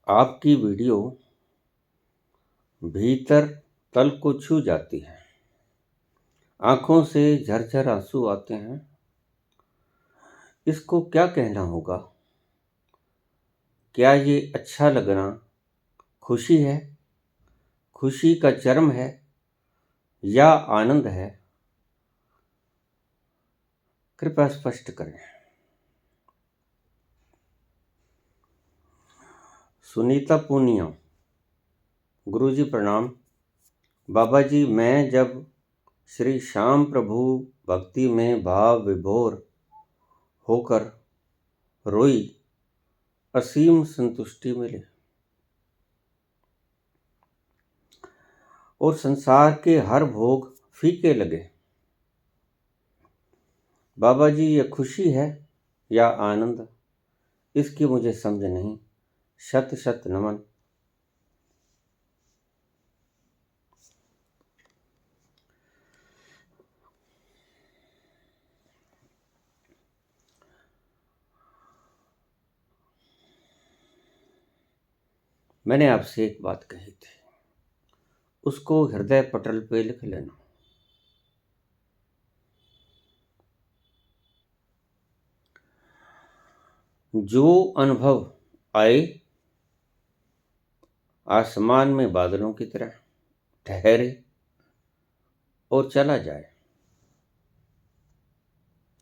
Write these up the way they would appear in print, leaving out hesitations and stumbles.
आपकी वीडियो भीतर तल को छू जाती है। आंखों से झरझर आंसू आते हैं। इसको क्या कहना होगा? क्या ये अच्छा लगना खुशी है, खुशी का चरम है या आनंद है? कृपया स्पष्ट करें। सुनीता पूनिया। गुरुजी प्रणाम। बाबा जी, मैं जब श्री श्याम प्रभु भक्ति में भाव विभोर होकर रोई, असीम संतुष्टि मिली और संसार के हर भोग फीके लगे। बाबा जी, ये खुशी है या आनंद, इसकी मुझे समझ नहीं। शत शत नमन। मैंने आपसे एक बात कही थी, उसको हृदय पटल पे लिख लेना। जो अनुभव आए आसमान में बादलों की तरह, ठहरे और चला जाए,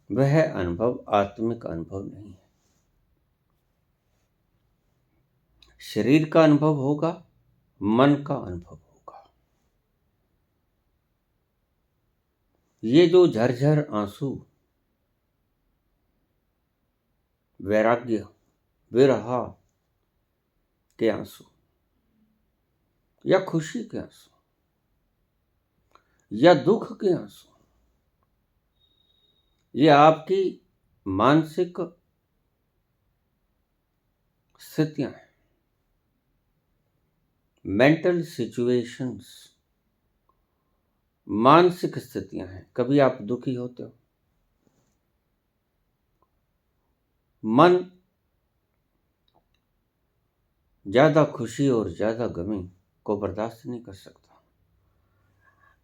वह अनुभव आत्मिक अनुभव नहीं है। शरीर का अनुभव होगा, मन का अनुभव होगा। ये जो झरझर आंसू, वैराग्य, विरहा के आंसू या खुशी के आंसू या दुख के आंसू, ये आपकी मानसिक स्थितियां हैं, मेंटल सिचुएशंस, मानसिक स्थितियां हैं। कभी आप दुखी होते हो, मन ज्यादा खुशी और ज्यादा गमी को बर्दाश्त नहीं कर सकता।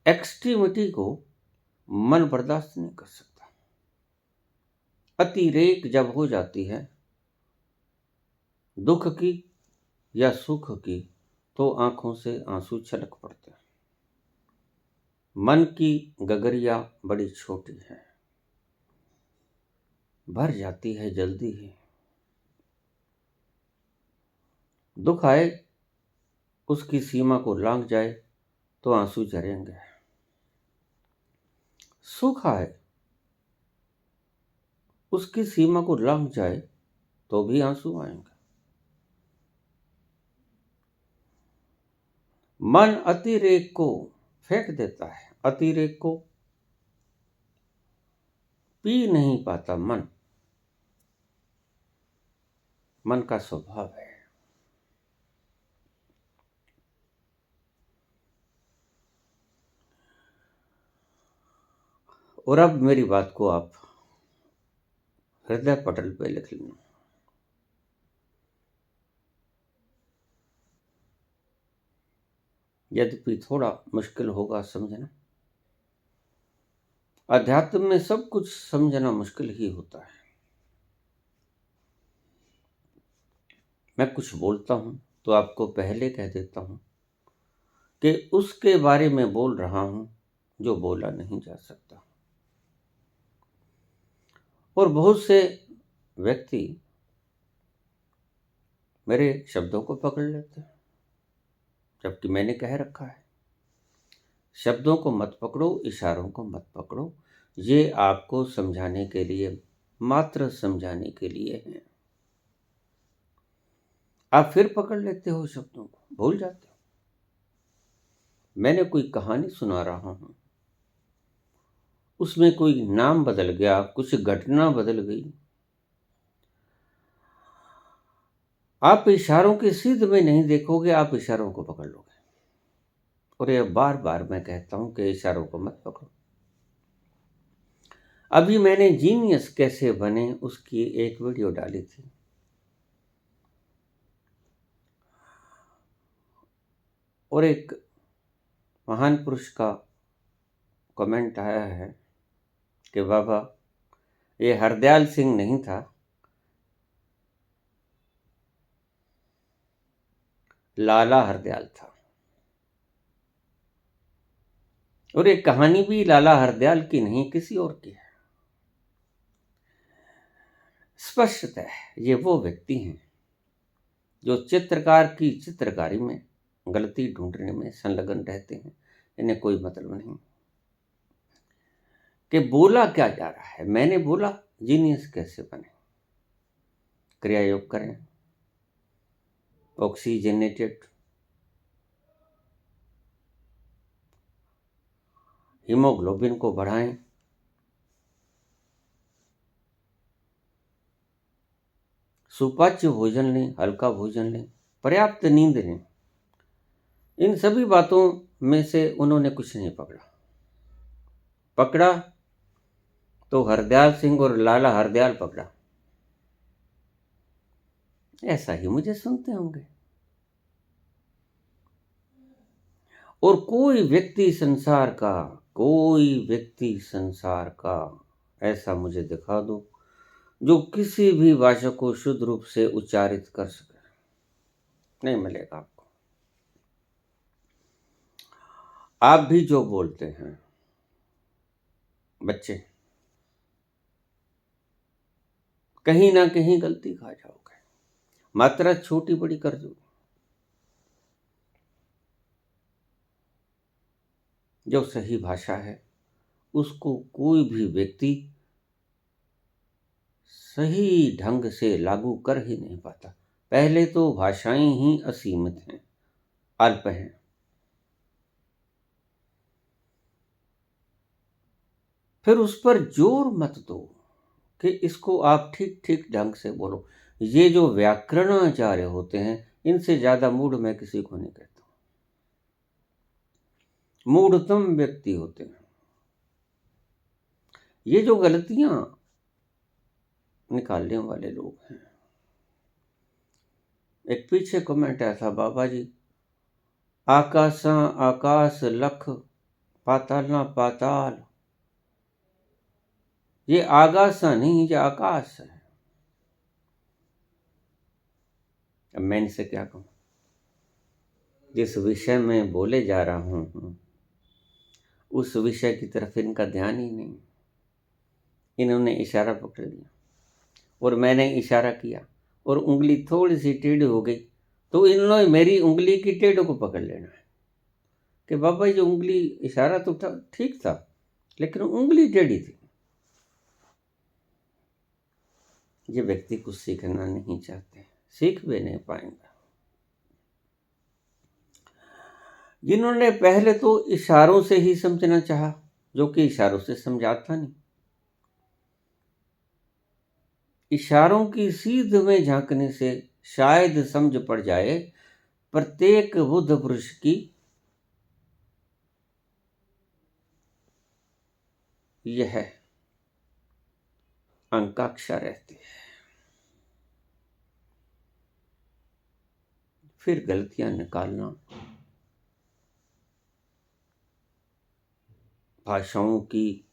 एक्सट्रीमिटी को मन बर्दाश्त नहीं कर सकता। अतिरेक जब हो जाती है दुख की या सुख की, तो आंखों से आंसू छलक पड़ते हैं। मन की गगरिया बड़ी छोटी है, भर जाती है जल्दी ही। दुख आए, उसकी सीमा को लांघ जाए तो आंसू झरेंगे। सुख आए, उसकी सीमा को लांघ जाए तो भी आंसू आएंगे। मन अतिरेक को फेंक देता है, अतिरेक को पी नहीं पाता। मन का स्वभाव है। और अब मेरी बात को आप हृदय पटल पे लिख लेना। यद्यपि थोड़ा मुश्किल होगा समझना। अध्यात्म में सब कुछ समझना मुश्किल ही होता है। मैं कुछ बोलता हूं तो आपको पहले कह देता हूं कि उसके बारे में बोल रहा हूं जो बोला नहीं जा सकता। और बहुत से व्यक्ति मेरे शब्दों को पकड़ लेते हैं, जबकि मैंने कह रखा है, शब्दों को मत पकड़ो, इशारों को मत पकड़ो। ये आपको समझाने के लिए, मात्र समझाने के लिए है। आप फिर पकड़ लेते हो, शब्दों को भूल जाते हो। मैंने कोई कहानी सुना रहा हूं, उसमें कोई नाम बदल गया, कुछ घटना बदल गई, आप इशारों की सीध में नहीं देखोगे, आप इशारों को पकड़ लोगे। और ये बार बार मैं कहता हूं कि इशारों को मत पकड़ो। अभी मैंने जीनियस कैसे बने उसकी एक वीडियो डाली थी। और एक महान पुरुष का कमेंट आया है कि बाबा ये हरदयाल सिंह नहीं था, लाला हरदयाल था। और ये कहानी भी लाला हरदयाल की नहीं, किसी और की है। स्पष्टतः ये वो व्यक्ति हैं जो चित्रकार की चित्रकारी में गलती ढूंढने में संलग्न रहते हैं। इन्हें कोई मतलब नहीं कि बोला क्या जा रहा है। मैंने बोला जीनियस कैसे बने, क्रिया योग करें, ऑक्सीजनेटेड, हीमोग्लोबिन को बढ़ाएं, सुपाच्य भोजन लें, हल्का भोजन लें, पर्याप्त नींद लें। इन सभी बातों में से उन्होंने कुछ नहीं पकड़ा तो हरदयाल सिंह और लाला हरदयाल पकड़ा। ऐसा ही मुझे सुनते होंगे। और कोई व्यक्ति संसार का ऐसा मुझे दिखा दो जो किसी भी भाषा को शुद्ध रूप से उच्चारित कर सके, नहीं मिलेगा आपको। आप भी जो बोलते हैं बच्चे, कहीं ना कहीं गलती खा जाओगे, मात्रा छोटी बड़ी कर दो। जो सही भाषा है उसको कोई भी व्यक्ति सही ढंग से लागू कर ही नहीं पाता। पहले तो भाषाएं ही असीमित हैं, अल्प हैं। फिर उस पर जोर मत दो कि इसको आप ठीक ठीक ढंग से बोलो। ये जो व्याकरणाचार्य होते हैं, इनसे ज्यादा मूढ़ मैं किसी को नहीं कहता। मूढ़तम व्यक्ति होते हैं ये जो गलतियां निकालने वाले लोग हैं। एक पीछे कमेंट आया था, बाबा जी आकाशा आकाश लख पाताल ना पाताल। ये आगासा नहीं, ये आकाश है। अब मैं इनसे क्या कहूं। जिस विषय में बोले जा रहा हूं उस विषय की तरफ इनका ध्यान ही नहीं। इन्होंने इशारा पकड़ लिया और मैंने इशारा किया और उंगली थोड़ी सी टेढ़ी हो गई तो इन्होंने मेरी उंगली की टेढ़ों को पकड़ लेना है कि बाबा ये उंगली, इशारा तो ठीक था लेकिन उंगली टेढ़ी थी। ये व्यक्ति कुछ सीखना नहीं चाहते, सीख भी नहीं पाएंगे। जिन्होंने पहले तो इशारों से ही समझना चाहा, जो कि इशारों से समझाता नहीं। इशारों की सीध में झांकने से शायद समझ पड़ जाए प्रत्येक बुद्ध पुरुष की यह आकांक्षा रहती है। फिर गलतियां निकालना, भाषाओं की,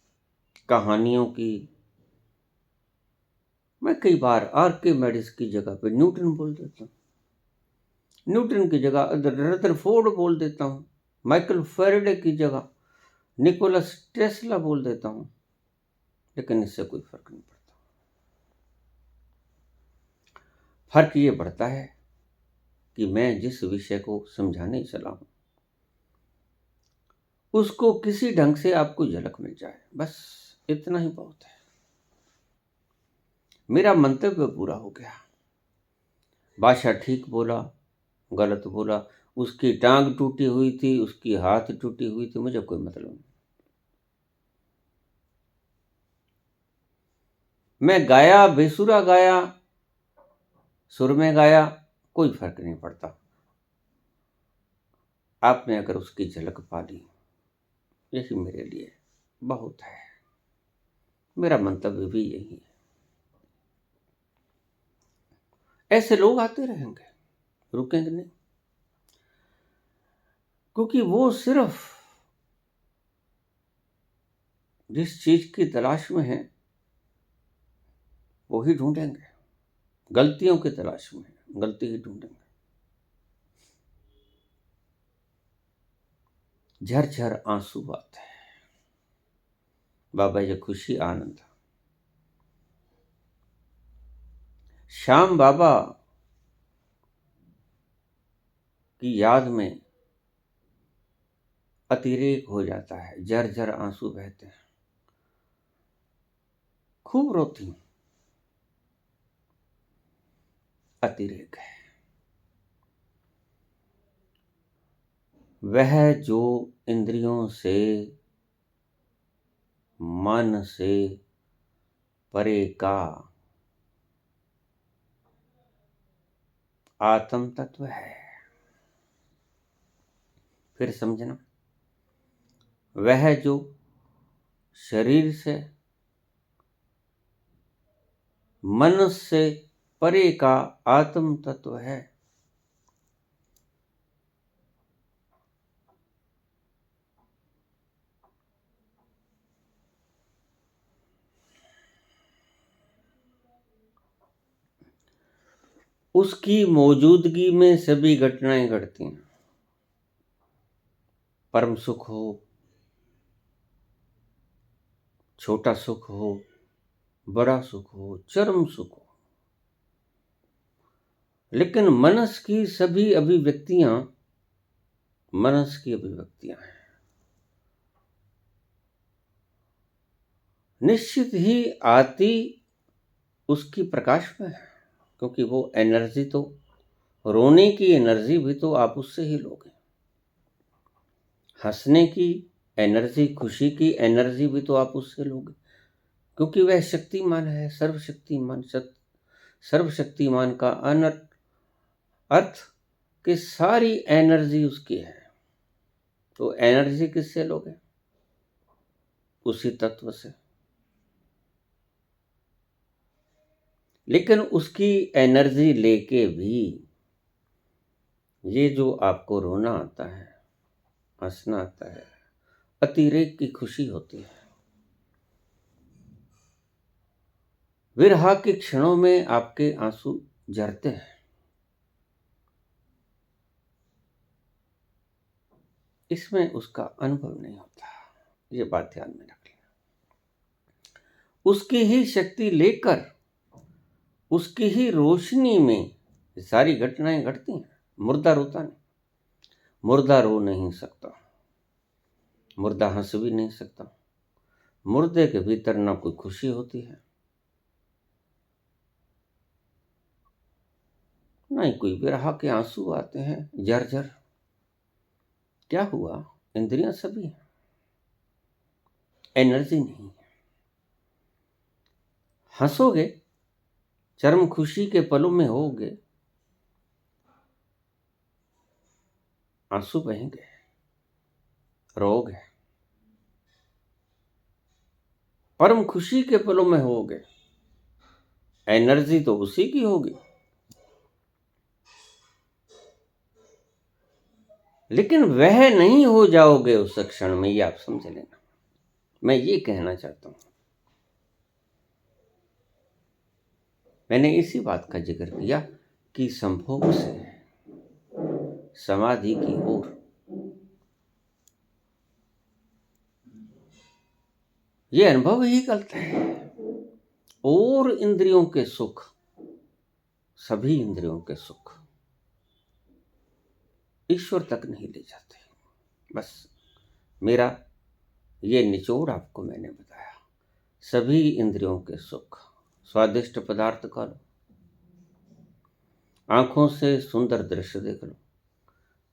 कहानियों की। मैं कई बार आर्किमिडीज की जगह पे न्यूटन बोल देता हूँ, न्यूटन की जगह रदरफोर्ड बोल देता हूँ, माइकल फैराडे की जगह निकोलस टेस्ला बोल देता हूँ, लेकिन इससे कोई फर्क नहीं पड़ता। फर्क ये पड़ता है कि मैं जिस विषय को समझाने चला हूं उसको किसी ढंग से आपको झलक मिल जाए, बस इतना ही बहुत है। मेरा मंतव्य पूरा हो गया। भाषा ठीक बोला, गलत बोला, उसकी टांग टूटी हुई थी, उसकी हाथ टूटी हुई थी, मुझे कोई मतलब नहीं। मैं गाया, बेसुरा गाया, सुर में गाया, कोई फर्क नहीं पड़ता। आपने अगर उसकी झलक पा ली, यही मेरे लिए बहुत है। मेरा मंतव्य भी यही है। ऐसे लोग आते रहेंगे, रुकेंगे नहीं। क्योंकि वो सिर्फ जिस चीज की तलाश में है वो ही ढूंढेंगे, गलतियों की तलाश में है, गलती ही ढूंढेंगे। झरझर आंसू आते हैं, बाबा ये खुशी आनंद। श्याम बाबा की याद में अतिरेक हो जाता है, झरझर आंसू बहते हैं, खूब रोती हूं, अतिरेक है। वह जो इंद्रियों से मन से परे का आत्म तत्व है। फिर समझना, वह जो शरीर से मन से परे का आत्म तत्व है। उसकी मौजूदगी में सभी घटनाएं घटती हैं। परम सुख हो, छोटा सुख हो, बड़ा सुख हो, चरम सुख हो, लेकिन मनस की सभी अभिव्यक्तियां मनस की अभिव्यक्तियां हैं। निश्चित ही आती उसकी प्रकाश में है, क्योंकि वो एनर्जी तो, रोने की एनर्जी भी तो आप उससे ही लोगे, हंसने की एनर्जी, खुशी की एनर्जी भी तो आप उससे लोगे, क्योंकि वह शक्तिमान है, सर्वशक्तिमान। सर्वशक्तिमान का अर्थ कि सारी एनर्जी उसकी है। तो एनर्जी किससे लोगे? उसी तत्व से। लेकिन उसकी एनर्जी लेके भी ये जो आपको रोना आता है, हंसना आता है, अतिरेक की खुशी होती है। विरह के क्षणों में आपके आंसू झरते हैं, इसमें उसका अनुभव नहीं होता। ये बात ध्यान में रख लेना। उसकी ही शक्ति लेकर, उसकी ही रोशनी में सारी घटनाएं घटती हैं। मुर्दा रोता नहीं, मुर्दा रो नहीं सकता, मुर्दा हंस भी नहीं सकता, मुर्दे के भीतर ना कोई खुशी होती है, ना ही कोई विरह के आंसू आते हैं झरझर। क्या हुआ? इंद्रियां सभी हैं, एनर्जी नहीं है। हंसोगे, चरम खुशी के पलों में होगे, आंसू बहेंगे, रोगे, परम खुशी के पलों में होगे, एनर्जी तो उसी की होगी। लेकिन वह नहीं हो जाओगे उस क्षण में, ये आप समझ लेना। मैं ये कहना चाहता हूं, मैंने इसी बात का जिक्र किया कि संभोग से समाधि की ओर ये अनुभव ही गलत है। और इंद्रियों के सुख, सभी इंद्रियों के सुख ईश्वर तक नहीं ले जाते। बस मेरा ये निचोड़ आपको मैंने बताया। सभी इंद्रियों के सुख, स्वादिष्ट पदार्थ खा लो, आंखों से सुंदर दृश्य देख लो,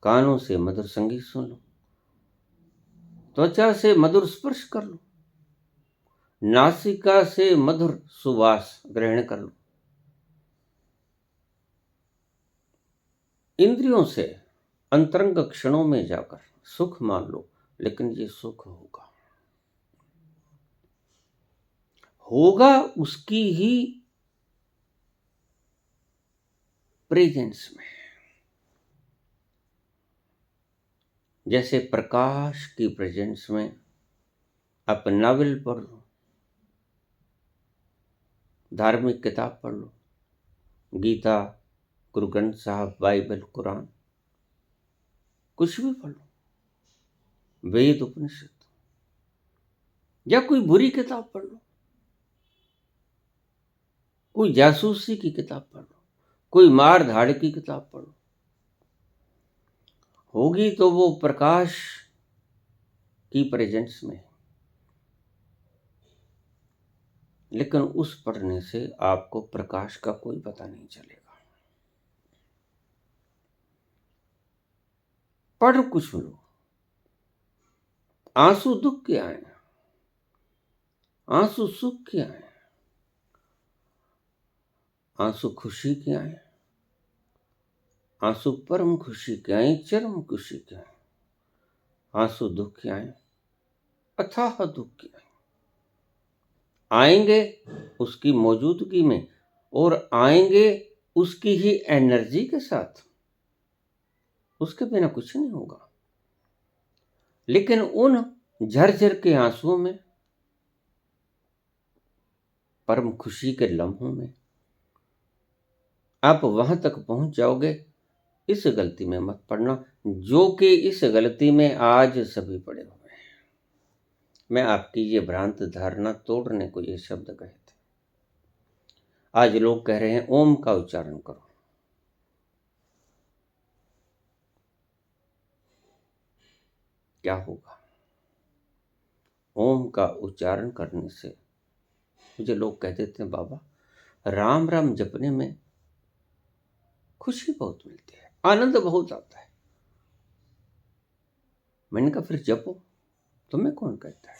कानों से मधुर संगीत सुन लो, त्वचा से मधुर स्पर्श कर लो, नासिका से मधुर सुवास ग्रहण कर लो, इंद्रियों से अंतरंग क्षणों में जाकर सुख मान लो। लेकिन ये सुख होगा उसकी ही प्रेजेंस में, जैसे प्रकाश की प्रेजेंस में आप नावल पढ़ लो, धार्मिक किताब पढ़ लो, गीता, गुरु ग्रंथ साहब, बाइबल, कुरान, कुछ भी पढ़ लो, वेद, उपनिषद, या कोई बुरी किताब पढ़ लो, कोई जासूसी की किताब पढ़ लो, कोई मार धाड़ की किताब पढ़ो, होगी तो वो प्रकाश की प्रेजेंस में। लेकिन उस पढ़ने से आपको प्रकाश का कोई पता नहीं चलेगा। पढ़ कुछ लो, आंसू दुख के आए, आंसू सुख के आए, आंसू खुशी के आए, आंसू परम खुशी के आए, चरम खुशी के आए, आंसू दुख के आए, अथाह दुख के आए, आएंगे उसकी मौजूदगी में और आएंगे उसकी ही एनर्जी के साथ, उसके बिना कुछ नहीं होगा। लेकिन उन झरझर के आंसुओं में, परम खुशी के लम्हों में आप वहां तक पहुंच जाओगे। इस गलती में मत पड़ना जो कि इस गलती में आज सभी पड़े हुए हैं। मैं आपकी ये भ्रांत धारणा तोड़ने को ये शब्द कहे थे। आज लोग कह रहे हैं ओम का उच्चारण करो। क्या होगा? ओम का उच्चारण करने से मुझे लोग कह देते हैं बाबा राम राम जपने में खुशी बहुत मिलती है, आनंद बहुत आता है। मैंने कहा फिर जपो, तुम्हें कौन कहता है?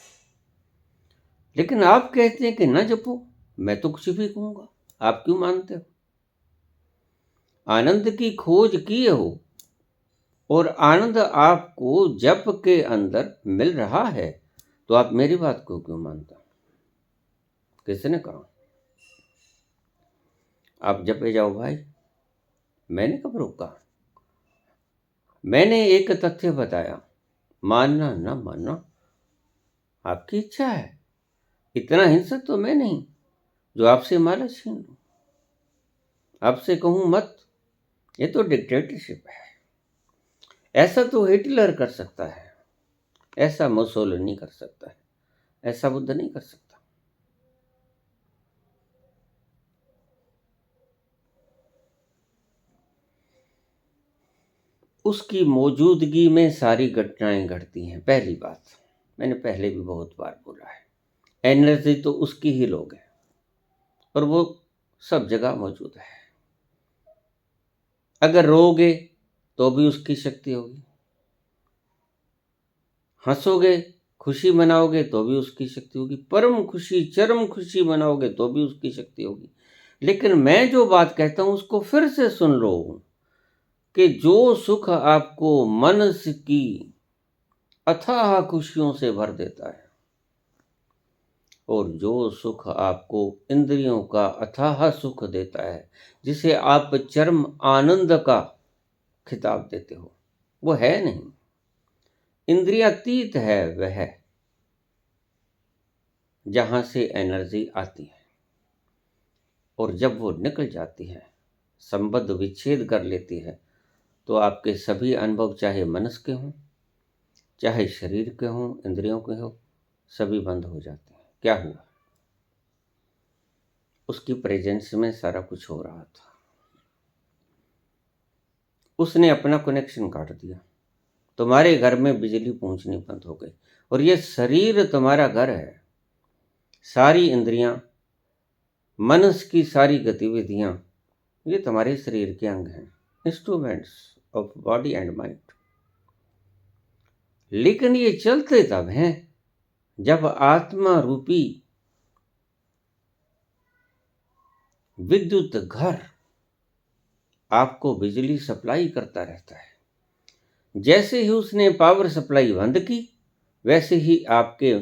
लेकिन आप कहते हैं कि ना जपो, मैं तो कुछ भी कहूंगा, आप क्यों मानते हो? आनंद की खोज किए हो और आनंद आपको जप के अंदर मिल रहा है, तो आप मेरी बात को क्यों मानते हो? किसने कहा? आप जपे जाओ भाई, मैंने कब रोका? मैंने एक तथ्य बताया, मानना ना मानना आपकी इच्छा है। इतना हिंसक तो मैं नहीं जो आपसे माला छीन लूं, आपसे कहूं मत। ये तो डिक्टेटरशिप है। ऐसा तो हिटलर कर सकता है, ऐसा मुसोलिनी कर सकता है, ऐसा बुद्ध नहीं कर सकता। उसकी मौजूदगी में सारी घटनाएं घटती हैं। पहली बात, मैंने पहले भी बहुत बार बोला है, एनर्जी तो उसकी ही लोग हैं और वो सब जगह मौजूद है। अगर रोगे तो भी उसकी शक्ति होगी, हंसोगे, खुशी मनाओगे तो भी उसकी शक्ति होगी, परम खुशी, चरम खुशी मनाओगे तो भी उसकी शक्ति होगी। लेकिन मैं जो बात कहता हूं उसको फिर से सुन लो कि जो सुख आपको मन की अथाह खुशियों से भर देता है और जो सुख आपको इंद्रियों का अथाह सुख देता है, जिसे आप चरम आनंद का खिताब देते हो, वो है नहीं। इंद्रियातीत है वह, जहां से एनर्जी आती है और जब वो निकल जाती है, संबंध विच्छेद कर लेती है, तो आपके सभी अनुभव, चाहे मनस के हों, चाहे शरीर के हों, इंद्रियों के हों, सभी बंद हो जाते हैं। क्या हुआ? उसकी प्रेजेंस में सारा कुछ हो रहा था, उसने अपना कनेक्शन काट दिया, तुम्हारे घर में बिजली पहुंचनी बंद हो गई। और ये शरीर तुम्हारा घर है, सारी इंद्रियां, मनस की सारी गतिविधियां, ये तुम्हारे शरीर के अंग हैं, instruments of body and mind. लेकिन ये चलते तब हैं जब आत्मा रूपी विद्युत घर आपको बिजली सप्लाई करता रहता है। जैसे ही उसने पावर सप्लाई बंद की, वैसे ही आपके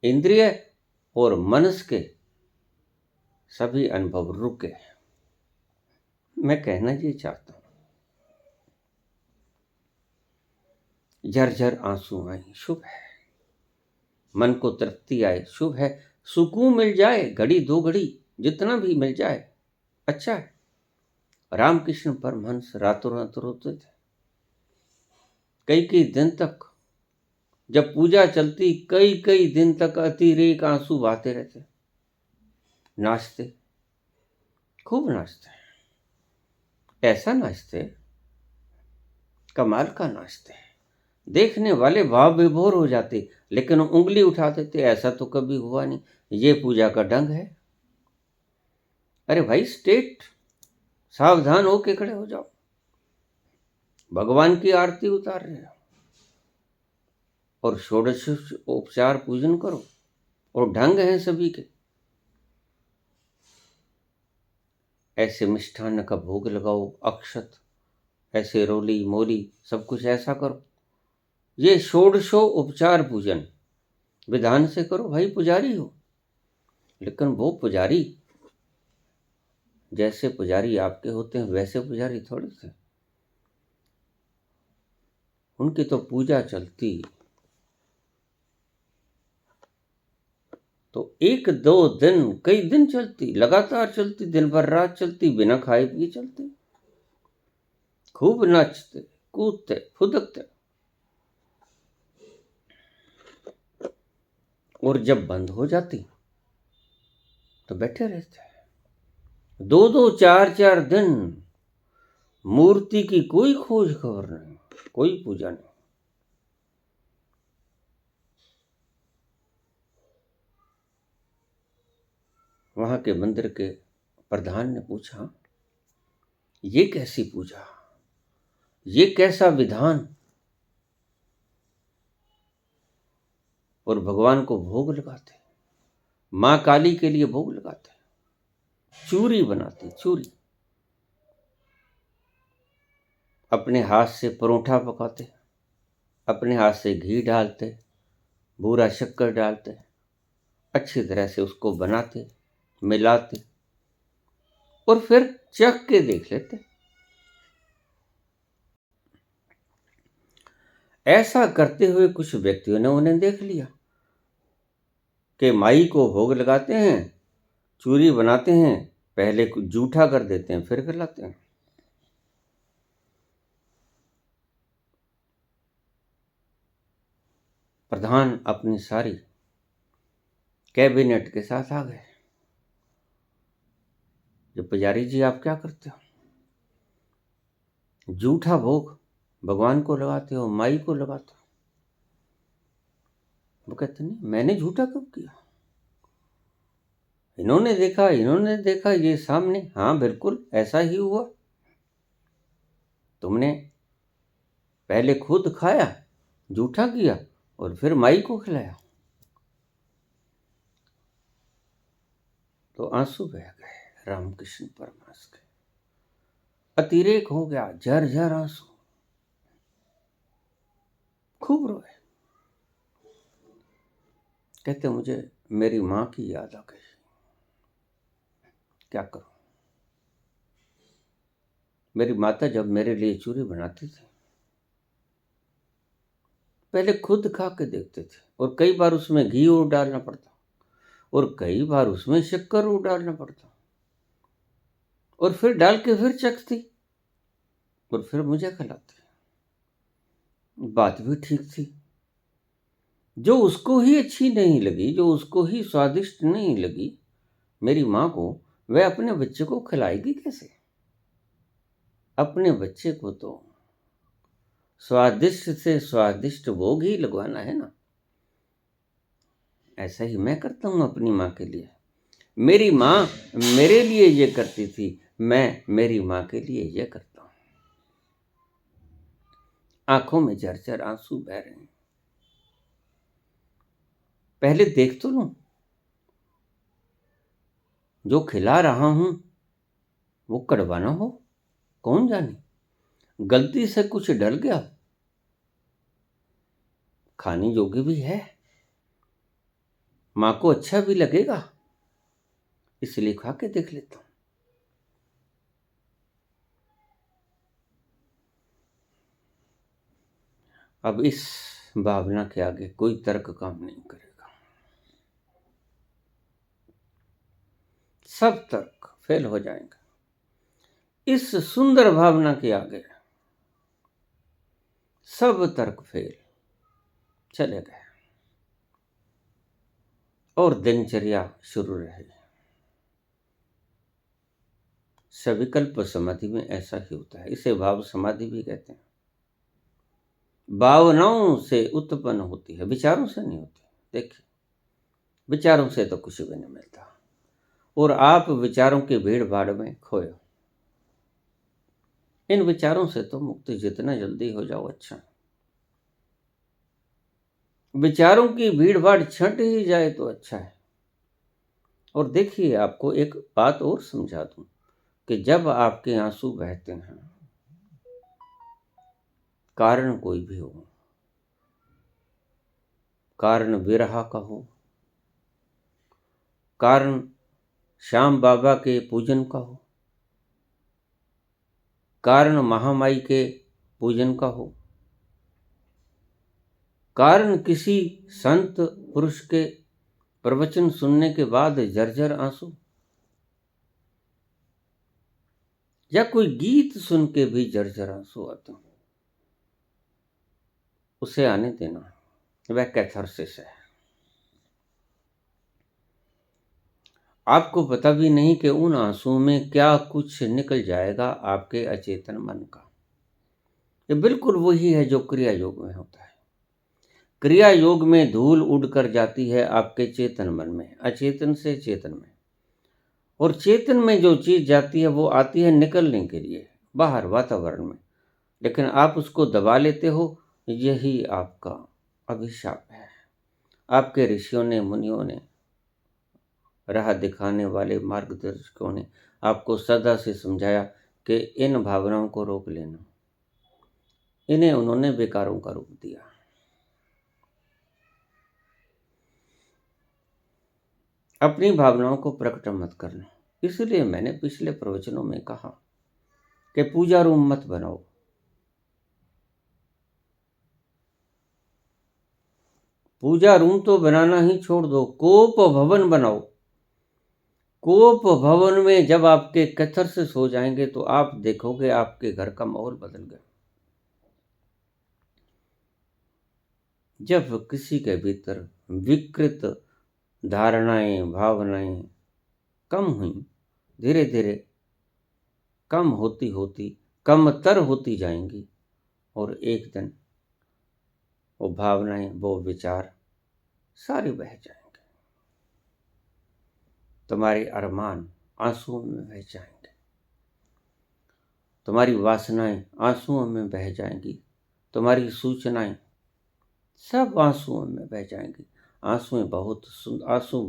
इंद्रिय और मनस के सभी अनुभव रुके। मैं कहना ये चाहता हूं, झरझर आंसू आए शुभ है, मन को तृप्ति आए शुभ है, सुकून मिल जाए घड़ी दो घड़ी जितना भी मिल जाए अच्छा है। रामकृष्ण परमहंस रातों रात रोते थे, कई कई दिन तक जब पूजा चलती कई कई दिन तक अतिरेक आंसू बहाते रहते, नाचते, खूब नाचते, ऐसा नाचते, कमाल का नाचते, देखने वाले भाव विभोर हो जाते, लेकिन उंगली उठा देते ऐसा तो कभी हुआ नहीं, ये पूजा का ढंग है। अरे भाई स्टेट, सावधान होके खड़े हो जाओ, भगवान की आरती उतार रहे हो और षोडश उपचार पूजन करो, और ढंग है सभी के। ऐसे मिष्ठान्न का भोग लगाओ, अक्षत, ऐसे रोली मोली सब कुछ ऐसा करो। ये षोडशो उपचार पूजन विधान से करो भाई, पुजारी हो। लेकिन वो पुजारी जैसे पुजारी आपके होते हैं वैसे पुजारी थोड़े थे, उनकी तो पूजा चलती तो एक दो दिन, कई दिन चलती, लगातार चलती, दिन भर रात चलती, बिना खाए पिए चलती, खूब नाचते कूदते फुदकते, और जब बंद हो जाती तो बैठे रहते, दो दो चार चार दिन मूर्ति की कोई खोज खबर नहीं, कोई पूजा नहीं। वहां के मंदिर के प्रधान ने पूछा, ये कैसी पूजा, ये कैसा विधान, और भगवान को भोग लगाते, मां काली के लिए भोग लगाते, चूरी बनाते, चूरी अपने हाथ से परोठा पकाते, अपने हाथ से घी डालते, बूरा शक्कर डालते, अच्छी तरह से उसको बनाते, मिलाते, और फिर चख के देख लेते। ऐसा करते हुए कुछ व्यक्तियों ने उन्हें देख लिया कि माई को भोग लगाते हैं, चूरी बनाते हैं, पहले कुछ जूठा कर देते हैं फिर खिलाते हैं। प्रधान अपनी सारी कैबिनेट के साथ आ गए, जो पुजारी जी आप क्या करते हो, जूठा भोग भगवान को लगाते हो, माई को लगाते हो। वो कहते नहीं, मैंने झूठा कब किया, इन्होंने देखा ये सामने, हाँ बिल्कुल ऐसा ही हुआ, तुमने पहले खुद खाया, जूठा किया, और फिर माई को खिलाया। तो आंसू बह गए रामकृष्ण परमहंस के, अतिरेक हो गया, झरझर आंसू, खूब रोए। कहते मुझे मेरी मां की याद आ गई, क्या करूं। मेरी माता जब मेरे लिए चूरी बनाती थी, पहले खुद खा के देखते थे, और कई बार उसमें घी और डालना पड़ता, और कई बार उसमें शक्कर और डालना पड़ता, और फिर डाल के फिर चखती, और फिर मुझे खिलाती। बात भी ठीक थी, जो उसको ही अच्छी नहीं लगी, जो उसको ही स्वादिष्ट नहीं लगी मेरी मां को, वह अपने बच्चे को खिलाएगी कैसे। अपने बच्चे को तो स्वादिष्ट से स्वादिष्ट भोग ही लगवाना है ना। ऐसा ही मैं करता हूं अपनी मां के लिए, मेरी मां मेरे लिए ये करती थी, मैं मेरी मां के लिए ये करता हूं। आंखों में झरझर आंसू बह रहे हैं, पहले देख तो लूं, जो खिला रहा हूं वो कड़वा ना हो, कौन जाने गलती से कुछ डल गया, खाने योग्य भी है, मां को अच्छा भी लगेगा, इसलिए खा के देख लेता हूं। अब इस भावना के आगे कोई तर्क काम नहीं करेगा, सब तर्क फेल हो जाएंगे। इस सुंदर भावना के आगे सब तर्क फेल, चले गए और दिनचर्या शुरू रही। सविकल्प समाधि में ऐसा ही होता है, इसे भाव समाधि भी कहते हैं। भावनाओं से उत्पन्न होती है, विचारों से नहीं होती। देखिए, विचारों से तो कुछ भी नहीं मिलता, और आप विचारों की भीड़ भाड़ में खोए। इन विचारों से तो मुक्ति जितना जल्दी हो जाओ अच्छा। विचारों की भीड़ भाड़ छंट ही जाए तो अच्छा है। और देखिए, आपको एक बात और समझा दूं कि जब आपके आंसू बहते हैं, कारण कोई भी हो, कारण विरह का हो, कारण श्याम बाबा के पूजन का हो, कारण महामाई के पूजन का हो, कारण किसी संत पुरुष के प्रवचन सुनने के बाद जर्जर आंसू, या कोई गीत सुन के भी जर्जर आंसू आते हैं, उसे आने देना, वह कैथारसिस है। आपको पता भी नहीं कि उन आंसुओं में क्या कुछ निकल जाएगा आपके अचेतन मन का। ये बिल्कुल वही है जो क्रिया योग में होता है। क्रिया योग में धूल उड़कर जाती है आपके चेतन मन में, अचेतन से चेतन में, और चेतन में जो चीज जाती है वो आती है निकलने के लिए बाहर वातावरण में, लेकिन आप उसको दबा लेते हो। यही आपका अभिशाप है। आपके ऋषियों ने, मुनियों ने, राह दिखाने वाले मार्गदर्शकों ने आपको सदा से समझाया कि इन भावनाओं को रोक लेना। इन्हें उन्होंने विकारों का रूप दिया। अपनी भावनाओं को प्रकट मत करना। इसलिए मैंने पिछले प्रवचनों में कहा कि पूजा रूम मत बनाओ। पूजा रूम तो बनाना ही छोड़ दो, कोप भवन बनाओ। कोप भवन में जब आपके कैथारसिस हो जाएंगे तो आप देखोगे आपके घर का माहौल बदल गया। जब किसी के भीतर विकृत धारणाएं, भावनाएं कम हुई, धीरे धीरे कम होती होती कमतर होती जाएंगी, और एक दिन वो भावनाएं, वो विचार सारे बह जाएंगे। तुम्हारे अरमान आंसुओं में बह जाएंगे, तुम्हारी वासनाएं आंसुओं में बह जाएंगी, तुम्हारी सूचनाएं सब आंसुओं में बह जाएंगी। आंसू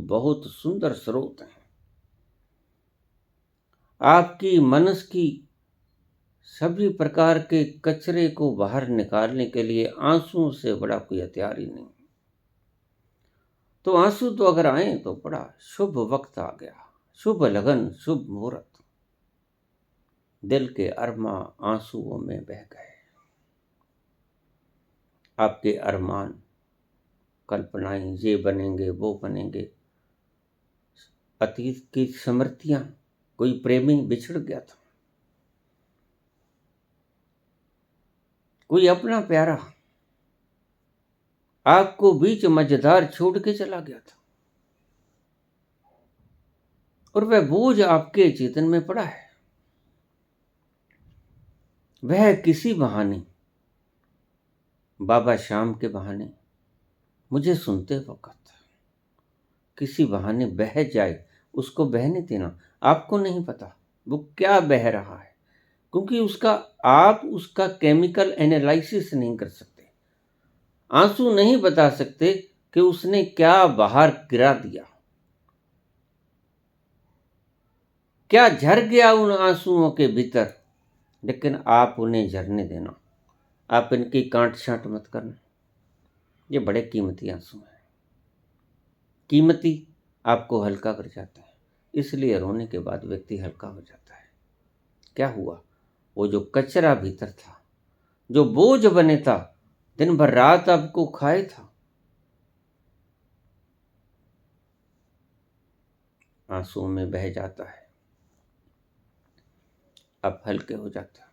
बहुत सुंदर स्रोत हैं। आपकी मनस की सभी प्रकार के कचरे को बाहर निकालने के लिए आंसुओं से बड़ा कोई हथियार ही नहीं। तो आंसू तो अगर आए तो बड़ा शुभ वक्त आ गया, शुभ लगन, शुभ मुहूर्त। दिल के अरमा आंसुओं में बह गए। आपके अरमान, कल्पनाएं, ये बनेंगे वो बनेंगे, अतीत की स्मृतियां, कोई प्रेमी बिछड़ गया था, कोई अपना प्यारा आपको बीच मझधार छोड़ के चला गया था, और वह बोझ आपके चेतन में पड़ा है। वह किसी बहाने, बाबा श्याम के बहाने, मुझे सुनते वक्त किसी बहाने बह जाए, उसको बहने देना। आपको नहीं पता वो क्या बह रहा है, क्योंकि आप उसका केमिकल एनालिसिस नहीं कर सकते। आंसू नहीं बता सकते कि उसने क्या बाहर गिरा दिया, क्या झर गया उन आंसुओं के भीतर। लेकिन आप उन्हें झरने देना, आप इनकी कांट छांट मत करना। ये बड़े कीमती आंसू हैं, कीमती, आपको हल्का कर जाता है। इसलिए रोने के बाद व्यक्ति हल्का हो जाता है। क्या हुआ, वो जो कचरा भीतर था, जो बोझ बने था, दिन भर रात आपको खाए था, आंसुओं में बह जाता है, आप हल्के हो जाते हो।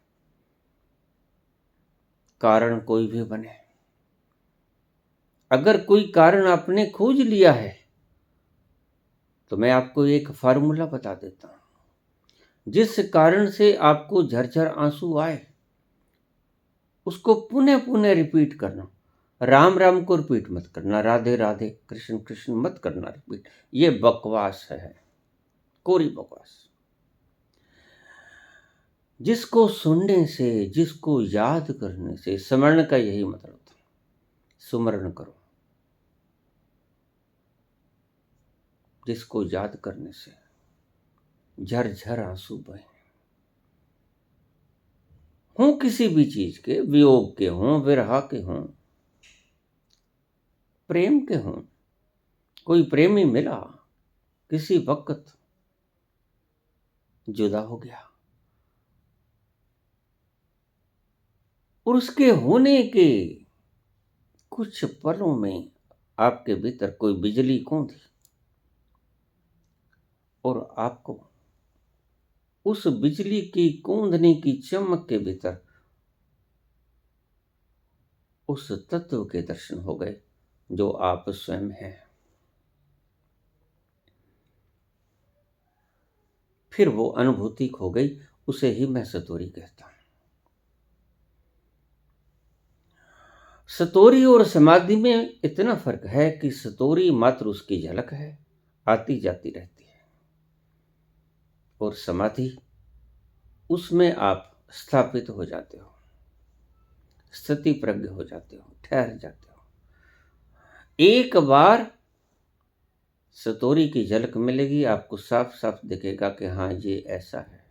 कारण कोई भी बने, अगर कोई कारण आपने खोज लिया है तो मैं आपको एक फार्मूला बता देता हूं। जिस कारण से आपको झरझर आंसू आए उसको पुनः पुनः रिपीट करना। राम राम को रिपीट मत करना, राधे राधे कृष्ण कृष्ण मत करना रिपीट। ये बकवास है, कोरी बकवास। जिसको सुनने से, जिसको याद करने से, स्मरण का यही मतलब था, सुमरण करो। जिसको याद करने से झरझर आंसू बहे, हों किसी भी चीज के, वियोग के हों, विरह के हों, प्रेम के हों। कोई प्रेमी मिला, किसी वक्त जुदा हो गया, और उसके होने के कुछ पलों में आपके भीतर कोई बिजली कौंधी और आपको उस बिजली की कौंधने की चमक के भीतर उस तत्व के दर्शन हो गए जो आप स्वयं हैं। फिर वो अनुभूति खो गई, उसे ही मैं सतोरी कहता हूं। सतोरी और समाधि में इतना फर्क है कि सतोरी मात्र उसकी झलक है, आती जाती रहती है, और समाधि उसमें आप स्थापित हो जाते हो, स्थिति प्रज्ञ हो जाते हो, ठहर जाते हो। एक बार सतोरी की झलक मिलेगी, आपको साफ साफ दिखेगा कि हाँ ये ऐसा है।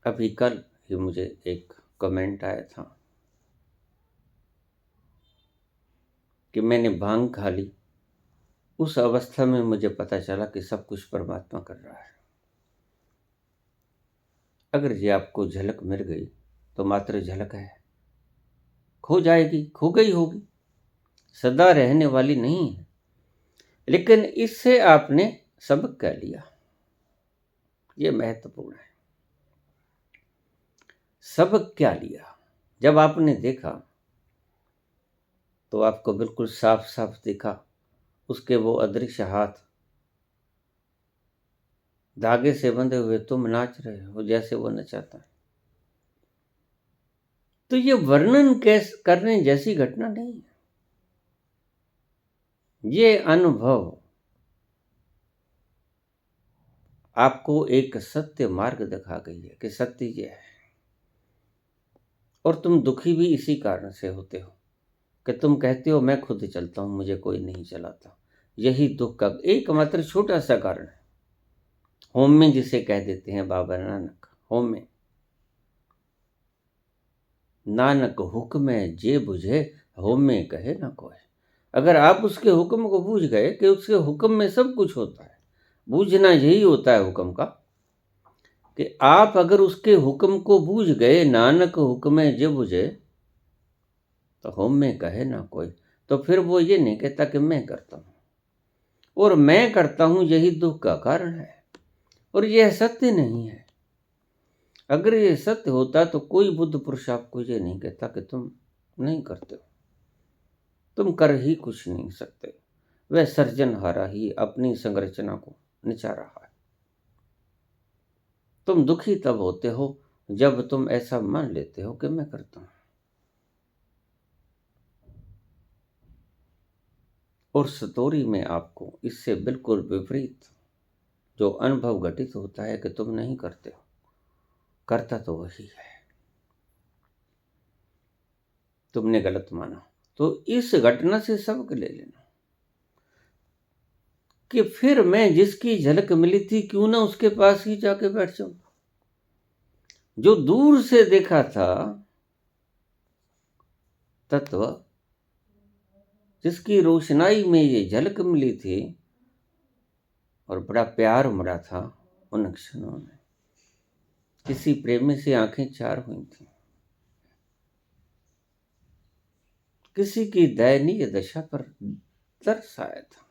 अभी कल ही मुझे एक कमेंट आया था कि मैंने भांग खा ली, उस अवस्था में मुझे पता चला कि सब कुछ परमात्मा कर रहा है। अगर ये आपको झलक मिल गई तो मात्र झलक है, खो जाएगी, खो गई होगी, सदा रहने वाली नहीं है। लेकिन इससे आपने सबक क्या लिया, ये महत्वपूर्ण है। सबक क्या लिया? जब आपने देखा तो आपको बिल्कुल साफ साफ दिखा उसके वो अदृश्य हाथ, धागे से बंधे हुए तुम नाच रहे हो जैसे वो नचाता है। तो ये वर्णन कैसे करने जैसी घटना नहीं है, ये अनुभव आपको एक सत्य मार्ग दिखा गई है कि सत्य ये है। और तुम दुखी भी इसी कारण से होते हो कि तुम कहते हो मैं खुद चलता हूं, मुझे कोई नहीं चलाता। यही दुख का एकमात्र छोटा सा कारण है। होम में जिसे कह देते हैं बाबा नानक, होम में नानक हुक्म जे बुझे, होम में कहे ना कोई। अगर आप उसके हुक्म को बूझ गए कि उसके हुक्म में सब कुछ होता है, बूझना यही होता है हुक्म का, कि आप अगर उसके हुक्म को बूझ गए, नानक हुक्म जे बुझे, तो होम में कहे ना कोई। तो फिर वो ये नहीं कहता कि मैं करता हूं, और मैं करता हूं यही दुख का कारण है। और यह सत्य नहीं है। अगर ये सत्य होता तो कोई बुद्ध पुरुष आपको ये नहीं कहता कि तुम नहीं करते हो, तुम कर ही कुछ नहीं सकते। वह सर्जनहारा ही अपनी संरचना को निचा रहा है। तुम दुखी तब होते हो जब तुम ऐसा मान लेते हो कि मैं करता हूं। और सतोरी में आपको इससे बिल्कुल विपरीत जो अनुभव घटित होता है कि तुम नहीं करते हो, करता तो वही है, तुमने गलत माना। तो इस घटना से सबक ले लेना कि फिर मैं जिसकी झलक मिली थी क्यों ना उसके पास ही जाके बैठ जाऊं। जो दूर से देखा था तत्व, जिसकी रोशनाई में ये झलक मिली थी और बड़ा प्यार मिला था उन क्षणों में, किसी प्रेमी से आंखें चार हुई थी, किसी की दयनीय दशा पर तरस आया था।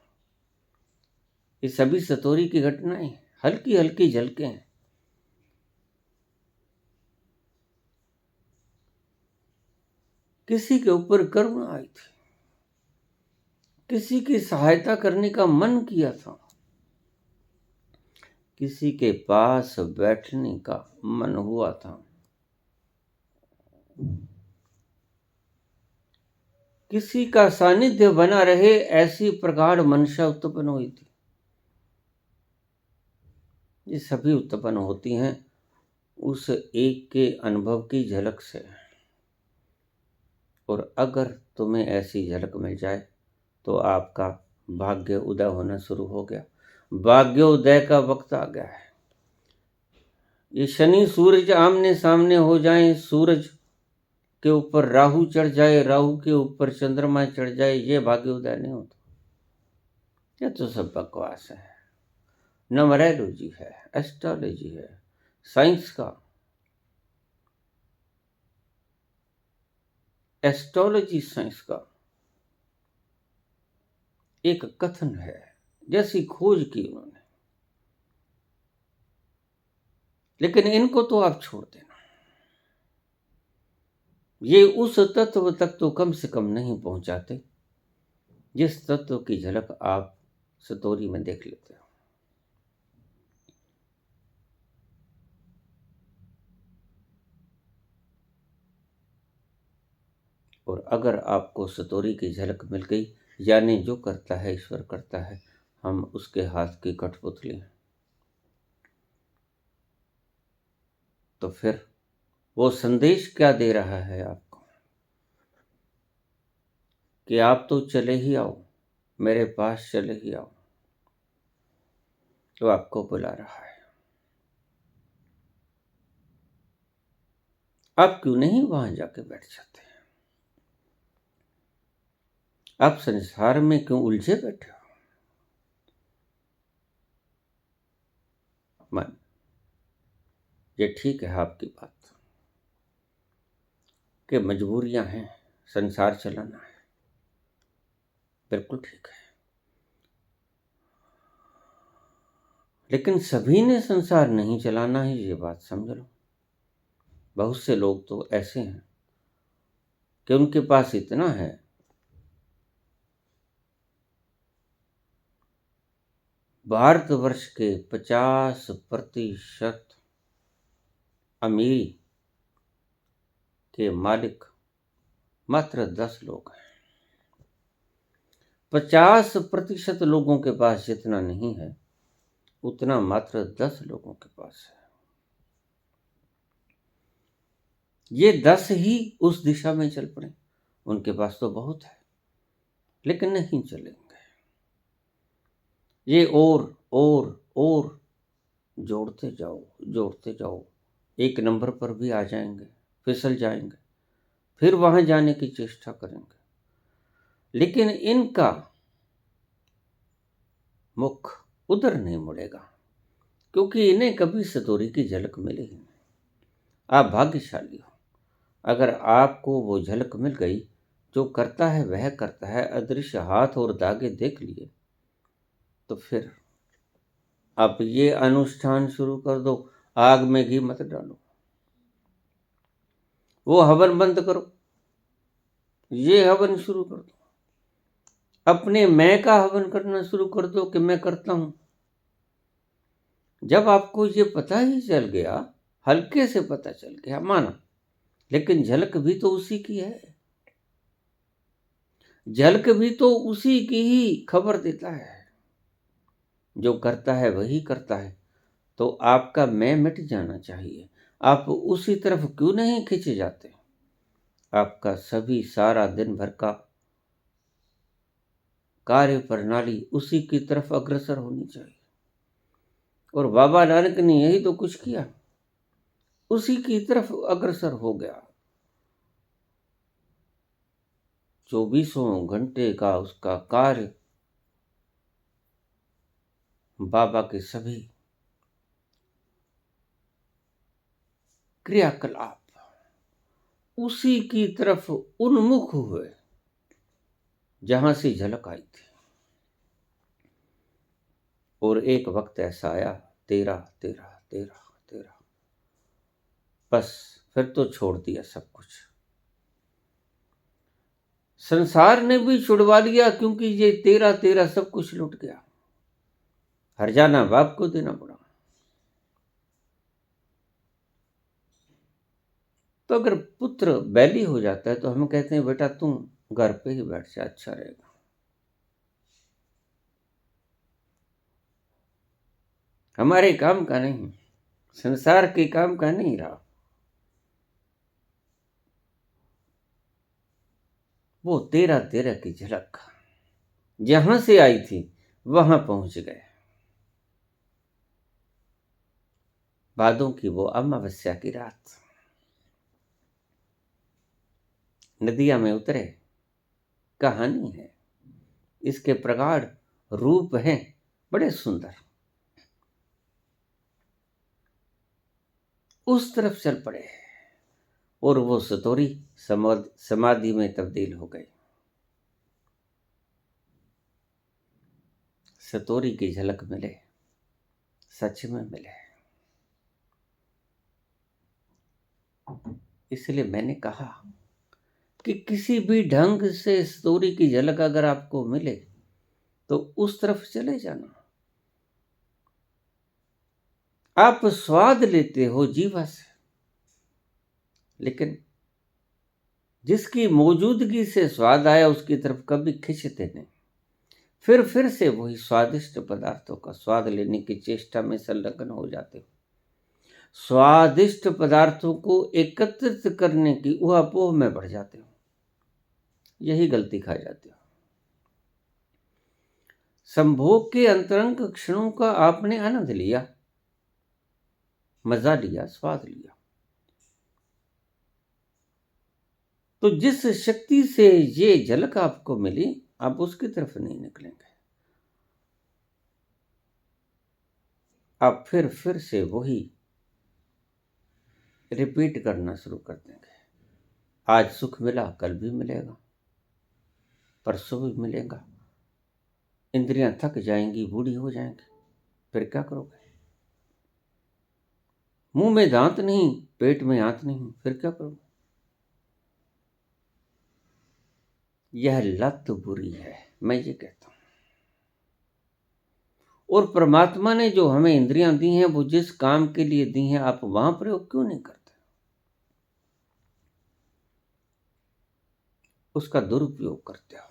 ये सभी सतोरी की घटनाएं हल्की हल्की झलकें हैं। किसी के ऊपर करुणा आई थी, किसी की सहायता करने का मन किया था, किसी के पास बैठने का मन हुआ था, किसी का सानिध्य बना रहे ऐसी प्रगाढ़ मंशा उत्पन्न हुई थी। ये सभी उत्पन्न होती हैं उस एक के अनुभव की झलक से। और अगर तुम्हें ऐसी झलक मिल जाए तो आपका भाग्य उदय होना शुरू हो गया। भाग्योदय का वक्त आ गया है। ये शनि सूरज आमने सामने हो जाएं, सूरज के ऊपर राहु चढ़ जाए, राहु के ऊपर चंद्रमा चढ़ जाए, ये भाग्योदय नहीं होता। ये तो सब बकवास है, न्यूमरोलॉजी है, एस्ट्रोलॉजी है, साइंस का। एस्ट्रोलॉजी साइंस का एक कथन है, जैसी खोज की उन्होंने। लेकिन इनको तो आप छोड़ देना, ये उस तत्व तक तो कम से कम नहीं पहुंचाते जिस तत्व की झलक आप सतोरी में देख लेते हो। और अगर आपको सतोरी की झलक मिल गई, यानी जो करता है ईश्वर करता है, हम उसके हाथ की कठपुतली हैं, तो फिर वो संदेश क्या दे रहा है आपको कि आप तो चले ही आओ, मेरे पास चले ही आओ। तो आपको बुला रहा है। आप क्यों नहीं वहां जाके बैठ जाते? आप संसार में क्यों उलझे बैठे हो? मन, ये ठीक है आपकी बात कि मजबूरियां हैं, संसार चलाना है, बिल्कुल ठीक है। लेकिन सभी ने संसार नहीं चलाना है, ये बात समझ लो। बहुत से लोग तो ऐसे हैं कि उनके पास इतना है, भारतवर्ष के 50% अमीरी के मालिक मात्र 10 लोग हैं। 50% लोगों के पास जितना नहीं है, उतना मात्र 10 लोगों के पास है। ये 10 ही उस दिशा में चल पड़े। उनके पास तो बहुत है, लेकिन नहीं चलेंगे। ये और जोड़ते जाओ, जोड़ते जाओ, एक नंबर पर भी आ जाएंगे, फिसल जाएंगे, फिर वहां जाने की चेष्टा करेंगे। लेकिन इनका मुख उधर नहीं मुड़ेगा, क्योंकि इन्हें कभी सतोरी की झलक मिली ही नहीं। आप भाग्यशाली हो अगर आपको वो झलक मिल गई। जो करता है वह करता है, अदृश्य हाथ और धागे देख लिए, तो फिर आप ये अनुष्ठान शुरू कर दो। आग में घी मत डालो, वो हवन बंद करो, ये हवन शुरू कर दो। अपने मैं का हवन करना शुरू कर दो कि मैं करता हूं। जब आपको ये पता ही चल गया, हल्के से पता चल गया माना, लेकिन झलक भी तो उसी की है। झलक भी तो उसी की ही खबर देता है। जो करता है वही करता है, तो आपका मैं मिट जाना चाहिए। आप उसी तरफ क्यों नहीं खींचे जाते? आपका सभी सारा दिन भर का कार्य प्रणाली उसी की तरफ अग्रसर होनी चाहिए। और बाबा नानक ने यही तो कुछ किया, उसी की तरफ अग्रसर हो गया। 24 घंटे का उसका कार्य बाबा के सभी क्रियाकलाप उसी की तरफ उन्मुख हुए जहां से झलक आई थी। और एक वक्त ऐसा आया, तेरा तेरा तेरा तेरा, बस फिर तो छोड़ दिया सब कुछ। संसार ने भी छुड़वा लिया, क्योंकि ये तेरा तेरा सब कुछ लुट गया। हरजाना बाप को देना पड़ा। तो अगर पुत्र बैली हो जाता है तो हम कहते हैं बेटा तुम घर पे ही बैठ जा, अच्छा रहेगा। हमारे काम का नहीं, संसार के काम का नहीं रहा। वो तेरा तेरा की झलक जहां से आई थी वहां पहुंच गए। बादों की वो अमावस्या की रात, नदिया में उतरे, कहानी है, इसके प्रगाढ़ रूप हैं बड़े सुंदर। उस तरफ चल पड़े और वो सतोरी समाधि में तब्दील हो गई। सतोरी की झलक मिले, सच में मिले। इसलिए मैंने कहा कि किसी भी ढंग से सतोरी की झलक अगर आपको मिले तो उस तरफ चले जाना। आप स्वाद लेते हो जीवा से, लेकिन जिसकी मौजूदगी से स्वाद आया उसकी तरफ कभी खिंचते नहीं। फिर से वही स्वादिष्ट पदार्थों का स्वाद लेने की चेष्टा में संलग्न हो जाते हो। स्वादिष्ट पदार्थों को एकत्रित करने की ऊहापोह में बढ़ जाते हो। यही गलती खा जाते हो। संभोग के अंतरंग क्षणों का आपने आनंद लिया, मजा लिया, स्वाद लिया, तो जिस शक्ति से ये झलक आपको मिली आप उसकी तरफ नहीं निकलेंगे। आप फिर से वही रिपीट करना शुरू कर देंगे। आज सुख मिला, कल भी मिलेगा, परसों भी मिलेगा। इंद्रियां थक जाएंगी, बूढ़ी हो जाएंगी, फिर क्या करोगे? मुंह में दांत नहीं, पेट में आंत नहीं, फिर क्या करोगे? यह लत बुरी है, मैं ये कहता हूं। और परमात्मा ने जो हमें इंद्रियां दी हैं वो जिस काम के लिए दी हैं आप वहां प्रयोग क्यों नहीं करते? उसका दुरुपयोग करते हो।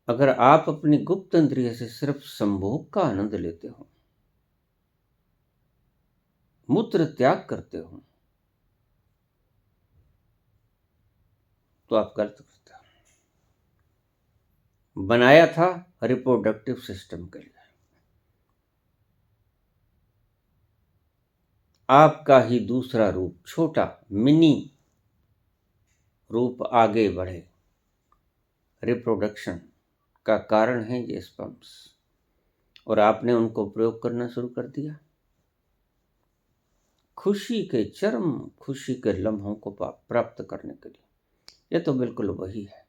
अगर आप अपनी गुप्त इंद्रिय से सिर्फ संभोग का आनंद लेते हो, मूत्र त्याग करते हो, तो आप गलत करते हो। बनाया था रिप्रोडक्टिव सिस्टम के लिए, आपका ही दूसरा रूप, छोटा मिनी रूप आगे बढ़े, रिप्रोडक्शन का कारण है ये स्पर्म्स, और आपने उनको प्रयोग करना शुरू कर दिया। खुशी के चरम खुशी के लम्हों को प्राप्त करने के लिए। यह तो बिल्कुल वही है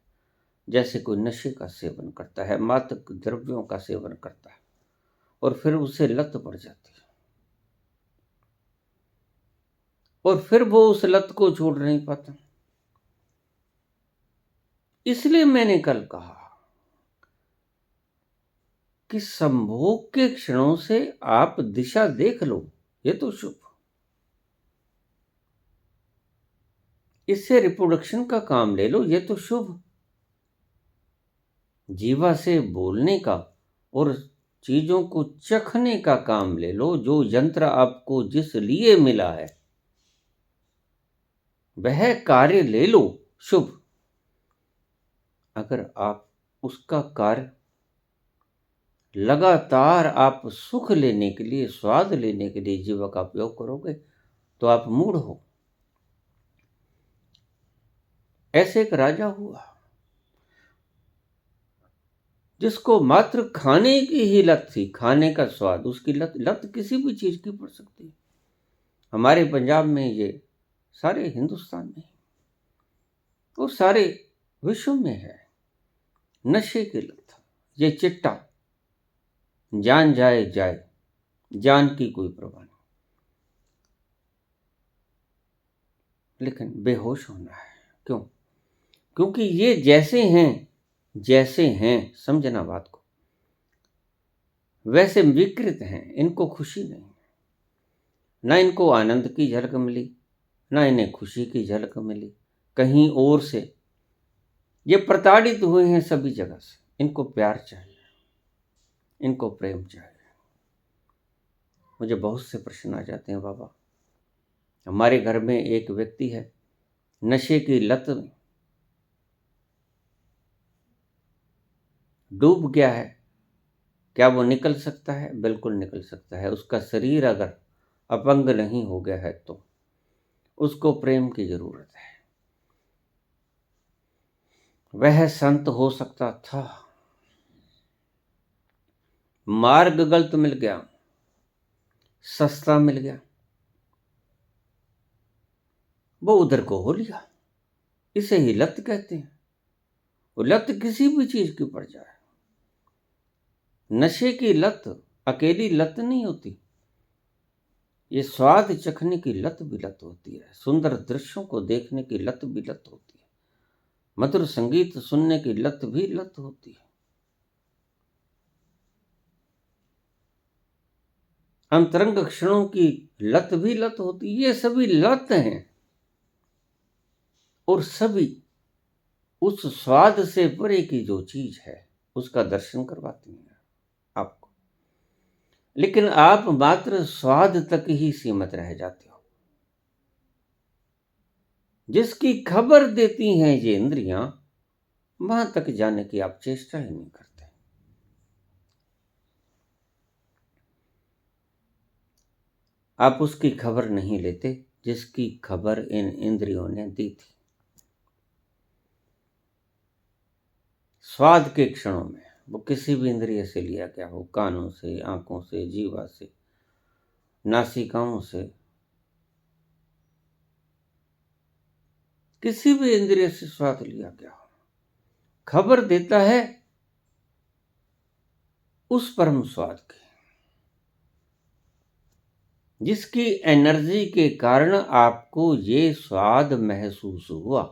जैसे कोई नशे का सेवन करता है, मादक द्रव्यों का सेवन करता है और फिर उसे लत पड़ जाती है और फिर वो उस लत को छोड़ नहीं पाता। इसलिए मैंने कल कहा कि संभोग के क्षणों से आप दिशा देख लो, ये तो शुभ। इससे रिप्रोडक्शन का काम ले लो, ये तो शुभ। जीवा से बोलने का और चीजों को चखने का काम ले लो। जो यंत्र आपको जिस लिए मिला है वह कार्य ले लो, शुभ। अगर आप उसका कार्य लगातार आप सुख लेने के लिए, स्वाद लेने के लिए जीवा का उपयोग करोगे तो आप मूढ़ हो। ऐसे एक राजा हुआ जिसको मात्र खाने की ही लत थी, खाने का स्वाद, उसकी लत किसी भी चीज की पड़ सकती है। हमारे पंजाब में, ये सारे हिंदुस्तान में और सारे विश्व में है नशे की लत। ये चिट्टा, जान जाए जाए, जान की कोई परवाह नहीं, लेकिन बेहोश होना है। क्यों? क्योंकि ये जैसे हैं, समझना बात को, वैसे विकृत हैं। इनको खुशी नहीं, ना इनको आनंद की झलक मिली, ना इन्हें खुशी की झलक मिली, कहीं और से ये प्रताड़ित हुए हैं सभी जगह से। इनको प्यार चाहिए, इनको प्रेम चाहिए। मुझे बहुत से प्रश्न आ जाते हैं, बाबा हमारे घर में एक व्यक्ति है नशे की लत में डूब गया है, क्या वो निकल सकता है? बिल्कुल निकल सकता है। उसका शरीर अगर अपंग नहीं हो गया है तो उसको प्रेम की जरूरत है। वह संत हो सकता था, मार्ग गलत मिल गया, सस्ता मिल गया, वो उधर को हो लिया। इसे ही लत कहते हैं। वो लत किसी भी चीज की पड़ जाए। नशे की लत अकेली लत नहीं होती, ये स्वाद चखने की लत भी लत होती है, सुंदर दृश्यों को देखने की लत भी लत होती है, मधुर संगीत सुनने की लत भी लत होती है, अंतरंग क्षणों की लत भी लत होती है। ये सभी लत हैं और सभी उस स्वाद से परे की जो चीज है उसका दर्शन करवाती है आपको। लेकिन आप मात्र स्वाद तक ही सीमित रह जाते हो। जिसकी खबर देती हैं ये इंद्रियां, वहां तक जाने की आप चेष्टा ही नहीं करते। आप उसकी खबर नहीं लेते जिसकी खबर इन इंद्रियों ने दी थी। स्वाद के क्षणों में वो किसी भी इंद्रिय से लिया गया हो, कानों से, आंखों से, जीवा से, नासिकाओं से, किसी भी इंद्रिय से स्वाद लिया गया हो, खबर देता है उस परम स्वाद की, जिसकी एनर्जी के कारण आपको ये स्वाद महसूस हुआ।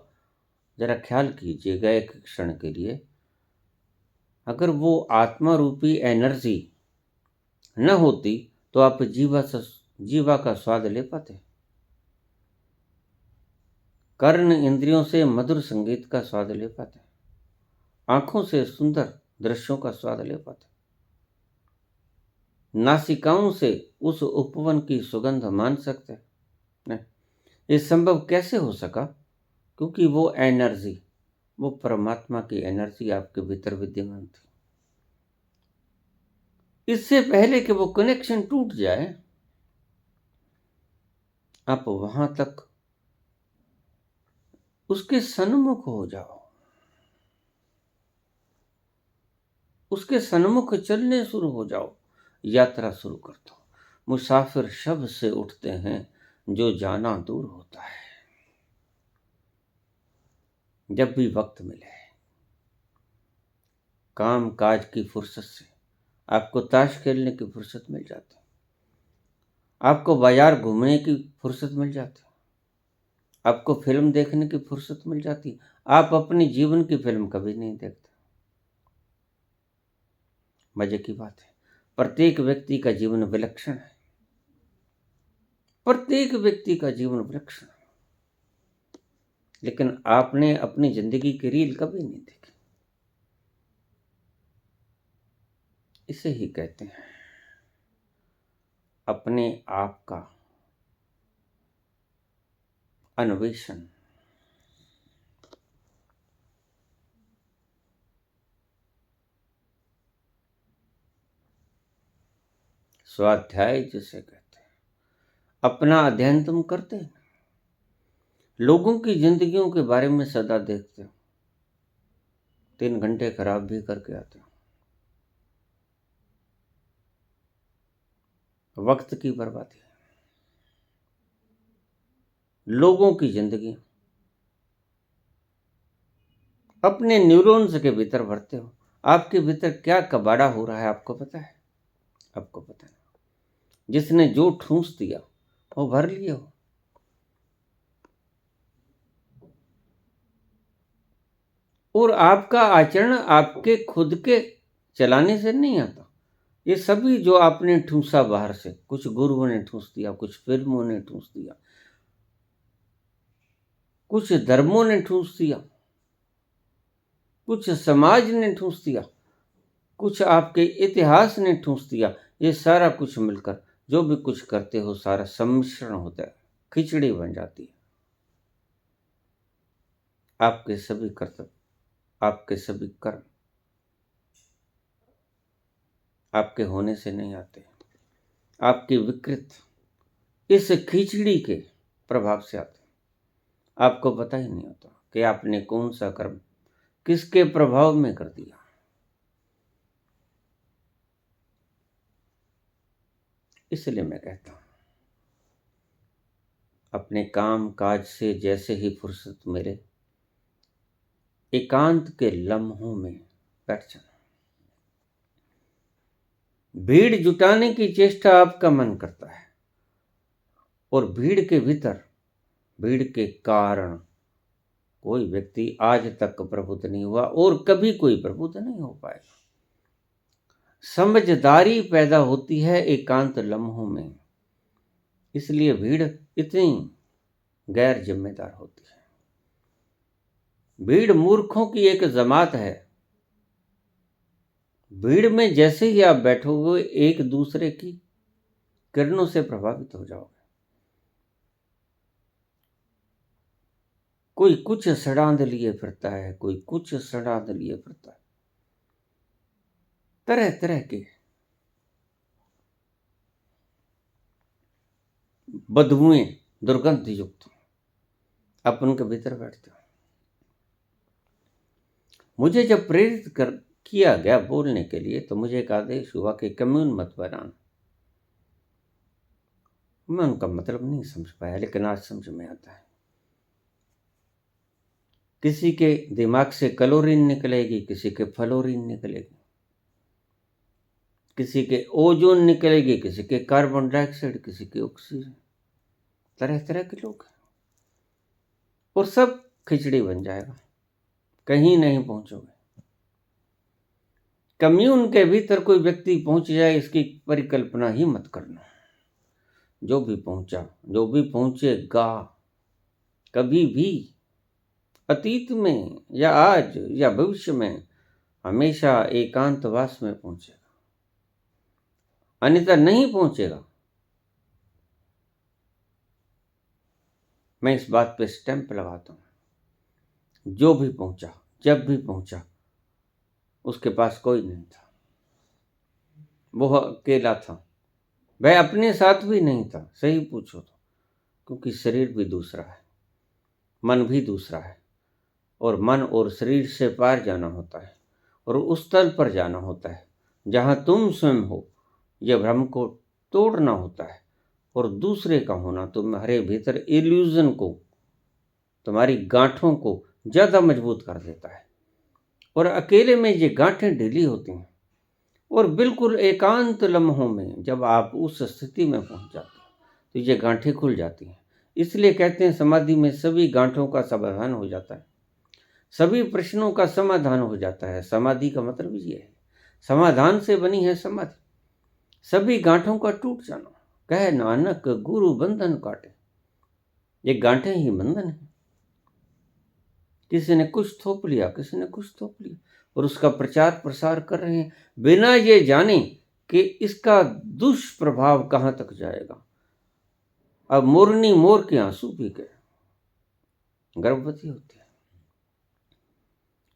जरा ख्याल कीजिएगा एक क्षण के लिए, अगर वो आत्मा रूपी एनर्जी न होती तो आप जीवा का स्वाद ले पाते? कर्ण इंद्रियों से मधुर संगीत का स्वाद ले पाते? आंखों से सुंदर दृश्यों का स्वाद ले पाते? नासिकाओं से उस उपवन की सुगंध मान सकते? नहीं। ये संभव कैसे हो सका? क्योंकि वो एनर्जी, वो परमात्मा की एनर्जी आपके भीतर विद्यमान थी। इससे पहले कि वो कनेक्शन टूट जाए, आप वहां तक उसके सन्मुख हो जाओ, उसके सन्मुख चलने शुरू हो जाओ, यात्रा शुरू कर दो। मुसाफिर शब्द से उठते हैं जो जाना दूर होता है। जब भी वक्त मिले, काम काज की फुर्सत से आपको ताश खेलने की फुर्सत मिल जाती, आपको बाजार घूमने की फुर्सत मिल जाती, आपको फिल्म देखने की फुर्सत मिल जाती। आप अपने जीवन की फिल्म कभी नहीं देखते। मजे की बात है, प्रत्येक व्यक्ति का जीवन विलक्षण है, प्रत्येक व्यक्ति का जीवन विलक्षण है, लेकिन आपने अपनी जिंदगी की रील कभी नहीं देखी। इसे ही कहते हैं अपने आप का अन्वेषण। स्वाध्याय जिसे कहते हैं, अपना अध्ययन तुम करते हैं, लोगों की जिंदगियों के बारे में सदा देखते हो, 3 घंटे खराब भी करके आते हो, वक्त की बर्बादी। लोगों की जिंदगी अपने न्यूरॉन्स के भीतर भरते हो। आपके भीतर क्या कबाड़ा हो रहा है आपको पता है? आपको पता है? जिसने जो ठूंस दिया वो भर लिए हो। और आपका आचरण आपके खुद के चलाने से नहीं आता। ये सभी जो आपने ठूंसा बाहर से, कुछ गुरुओं ने ठूंस दिया, कुछ फिल्मों ने ठूंस दिया, कुछ धर्मों ने ठूंस दिया, कुछ समाज ने ठूंस दिया, कुछ आपके इतिहास ने ठूंस दिया। ये सारा कुछ मिलकर जो भी कुछ करते हो सारा सम्मिश्रण होता है, खिचड़ी बन जाती है। आपके सभी कर्तव्य, आपके सभी कर्म आपके होने से नहीं आते, आपकी विकृत इस खिचड़ी के प्रभाव से आते। आपको पता ही नहीं होता कि आपने कौन सा कर्म किसके प्रभाव में कर दिया। इसलिए मैं कहता हूं, अपने काम काज से जैसे ही फुर्सत मिले एकांत के लम्हों में बैठ जाना। भीड़ जुटाने की चेष्टा आपका मन करता है और भीड़ के भीतर, भीड़ के कारण कोई व्यक्ति आज तक प्रबुद्ध नहीं हुआ और कभी कोई प्रबुद्ध नहीं हो पाएगा। समझदारी पैदा होती है एकांत लम्हों में, इसलिए भीड़ इतनी गैर जिम्मेदार होती है। भीड़ मूर्खों की एक जमात है। भीड़ में जैसे ही आप बैठोगे एक दूसरे की किरणों से प्रभावित हो जाओगे। कोई कुछ सड़ांध लिए फिरता है, कोई कुछ सड़ांध लिए फिरता है, तरह तरह के बदबुएं दुर्गंध युक्त आप उनके भीतर बैठते हो। मुझे जब प्रेरित किया गया बोलने के लिए तो मुझे एक आदेश हुआ कि कम्यून मत बनाना। मैं उनका मतलब नहीं समझ पाया, लेकिन आज समझ में आता है। किसी के दिमाग से क्लोरीन निकलेगी, किसी के फ्लोरीन निकलेगी, किसी के ओजोन निकलेगी, किसी के कार्बन डाइऑक्साइड, किसी के ऑक्सीजन, तरह तरह के लोग हैं और सब खिचड़ी बन जाएगा, कहीं नहीं पहुंचोगे। कम्यून के भीतर कोई व्यक्ति पहुंच जाए इसकी परिकल्पना ही मत करना। जो भी पहुंचा, जो भी पहुंचेगा, कभी भी अतीत में या आज या भविष्य में हमेशा एकांतवास में पहुंचेगा, अन्यथा नहीं पहुंचेगा। मैं इस बात पे स्टैंप लगाता हूं। जो भी पहुंचा, जब भी पहुंचा, उसके पास कोई नहीं था, वो अकेला था। वह अपने साथ भी नहीं था, सही पूछो तो, क्योंकि शरीर भी दूसरा है, मन भी दूसरा है, और मन और शरीर से पार जाना होता है और उस तल पर जाना होता है जहां तुम स्वयं हो। यह भ्रम को तोड़ना होता है और दूसरे का होना तुम्हारे भीतर इल्यूजन को, तुम्हारी गांठों को ज्यादा मजबूत कर देता है और अकेले में ये गांठें ढीली होती हैं। और बिल्कुल एकांत लम्हों में जब आप उस स्थिति में पहुंच जाते हो तो ये गांठें खुल जाती हैं। इसलिए कहते हैं समाधि में सभी गांठों का समाधान हो जाता है, सभी प्रश्नों का समाधान हो जाता है। समाधि का मतलब ये है, समाधान से बनी है समाधि। सभी गांठों का टूट जाना, कहे नानक गुरु बंधन काटे। ये गांठें ही बंधन है। किसी ने कुछ थोप लिया, किसी ने कुछ थोप लिया और उसका प्रचार प्रसार कर रहे हैं बिना ये जाने कि इसका दुष्प्रभाव कहां तक जाएगा। अब मोरनी मोर के आंसू पी के गर्भवती होती है।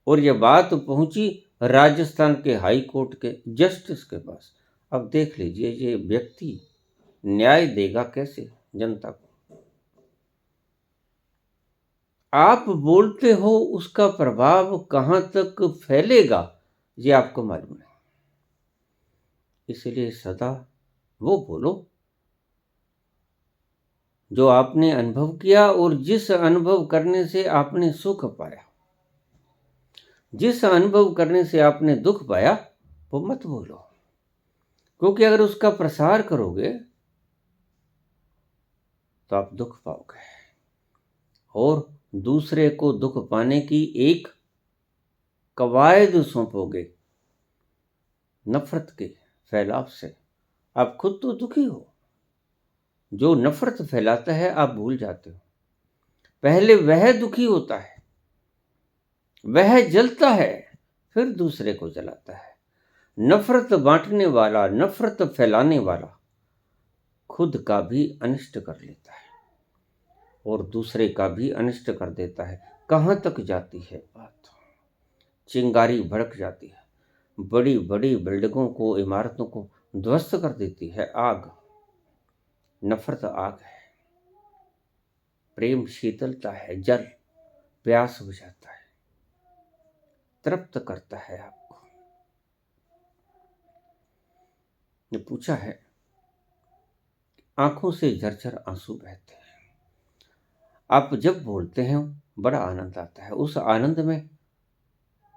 और यह बात पहुंची राजस्थान के हाई कोर्ट के जस्टिस के पास। अब देख लीजिए ये व्यक्ति न्याय देगा कैसे जनता को। आप बोलते हो उसका प्रभाव कहां तक फैलेगा ये आपको मालूम नहीं। इसलिए सदा वो बोलो जो आपने अनुभव किया और जिस अनुभव करने से आपने सुख पाया, जिस अनुभव करने से आपने दुख पाया, वो मत भूलो, क्योंकि अगर उसका प्रसार करोगे तो आप दुख पाओगे और दूसरे को दुख पाने की एक कवायद सौंपोगे नफरत के फैलाव से। आप खुद तो दुखी हो, जो नफरत फैलाता है आप भूल जाते हो। पहले वह दुखी होता है, वह जलता है, फिर दूसरे को जलाता है। नफरत बांटने वाला, नफरत फैलाने वाला खुद का भी अनिष्ट कर लेता है और दूसरे का भी अनिष्ट कर देता है। कहाँ तक जाती है बात, चिंगारी भड़क जाती है, बड़ी बड़ी बिल्डिंगों को, इमारतों को ध्वस्त कर देती है आग। नफरत आग है, प्रेम शीतलता है, जल प्यास बुझाता है, तृप्त करता है आपको। ने पूछा है, आंखों से झरझर आंसू बहते हैं। आप जब बोलते हैं बड़ा आनंद आता है, उस आनंद में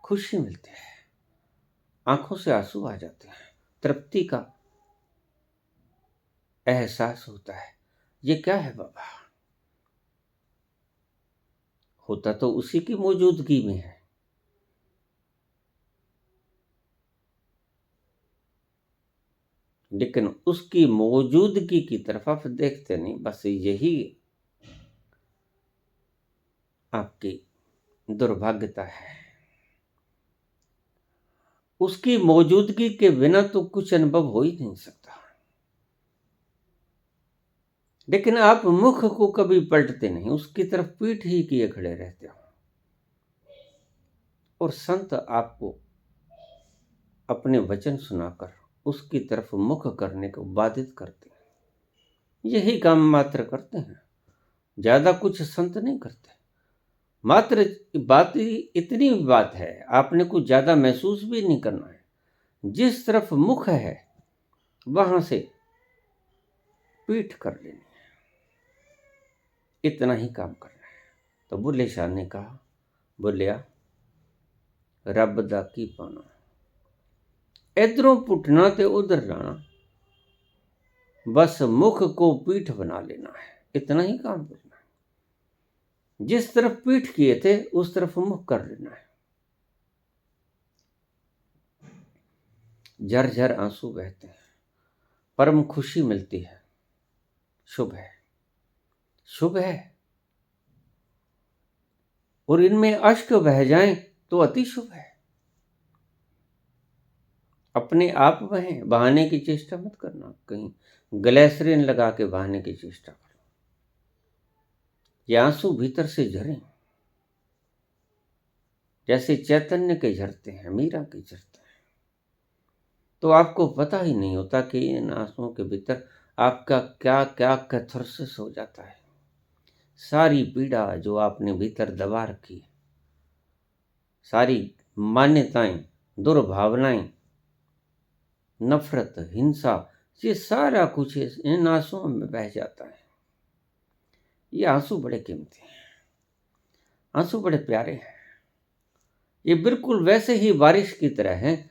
खुशी मिलती है, आंखों से आंसू आ जाते हैं, तृप्ति का एहसास होता है। ये क्या है बाबा? होता तो उसी की मौजूदगी में है, लेकिन उसकी मौजूदगी की तरफ आप देखते नहीं। बस यही आपकी दुर्भाग्यता है। उसकी मौजूदगी के बिना तो कुछ अनुभव हो ही नहीं सकता। लेकिन आप मुख को कभी पलटते नहीं, उसकी तरफ पीठ ही किए खड़े रहते हो। और संत आपको अपने वचन सुनाकर उसकी तरफ मुख करने को बाधित करते हैं। यही काम मात्र करते हैं, ज्यादा कुछ संत नहीं करते। मात्र बात इतनी बात है, आपने कुछ ज्यादा महसूस भी नहीं करना है। जिस तरफ मुख है वहां से पीठ कर लेनी है, इतना ही काम करना है। तो बुल्ले शाह ने कहा, बोलिया रब दा की पाना, इधरों पुटना ते उधर लाना, बस मुख को पीठ बना लेना है, इतना ही काम करना है। जिस तरफ पीठ किए थे उस तरफ मुख कर लेना है। झरझर आंसू बहते हैं, परम खुशी मिलती है। शुभ है, शुभ है। और इनमें अश्क बह जाएं तो अति शुभ है। अपने आप बहें, बहाने की चेष्टा मत करना, कहीं ग्लिसरीन लगा के बहाने की चेष्टा करो। ये आंसू भीतर से झरें, जैसे चैतन्य के झरते हैं, मीरा के झरते हैं। तो आपको पता ही नहीं होता कि इन आंसुओं के भीतर आपका क्या क्या कैथार्सिस हो जाता है। सारी पीड़ा जो आपने भीतर दबा रखी है, सारी मान्यताएं, दुर्भावनाएं, नफरत, हिंसा, ये सारा कुछ इन आंसुओं में बह जाता है। ये आंसू बड़े कीमती हैं, आंसू बड़े प्यारे हैं। ये बिल्कुल वैसे ही बारिश की तरह हैं,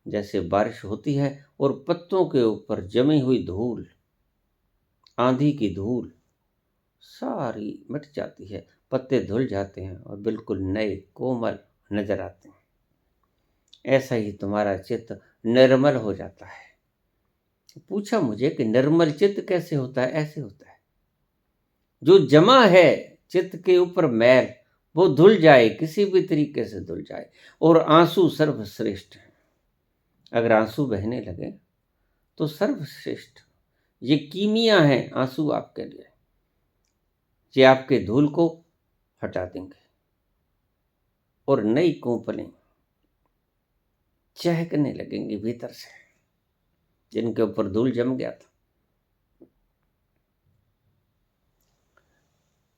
जैसे बारिश होती है और पत्तों के ऊपर जमी हुई धूल, आंधी की धूल सारी मिट जाती है, पत्ते धुल जाते हैं और बिल्कुल नए कोमल नजर आते हैं। ऐसा ही तुम्हारा चित्त निर्मल हो जाता है। पूछा मुझे कि निर्मल चित्त कैसे होता है? ऐसे होता है, जो जमा है चित्त के ऊपर मैल, वो धुल जाए, किसी भी तरीके से धुल जाए। और आंसू सर्वश्रेष्ठ है। अगर आंसू बहने लगे तो सर्वश्रेष्ठ, ये कीमिया है आंसू आपके लिए। ये आपके धूल को हटा देंगे और नई कोपलें चहकने लगेंगी भीतर से, जिनके ऊपर धूल जम गया था।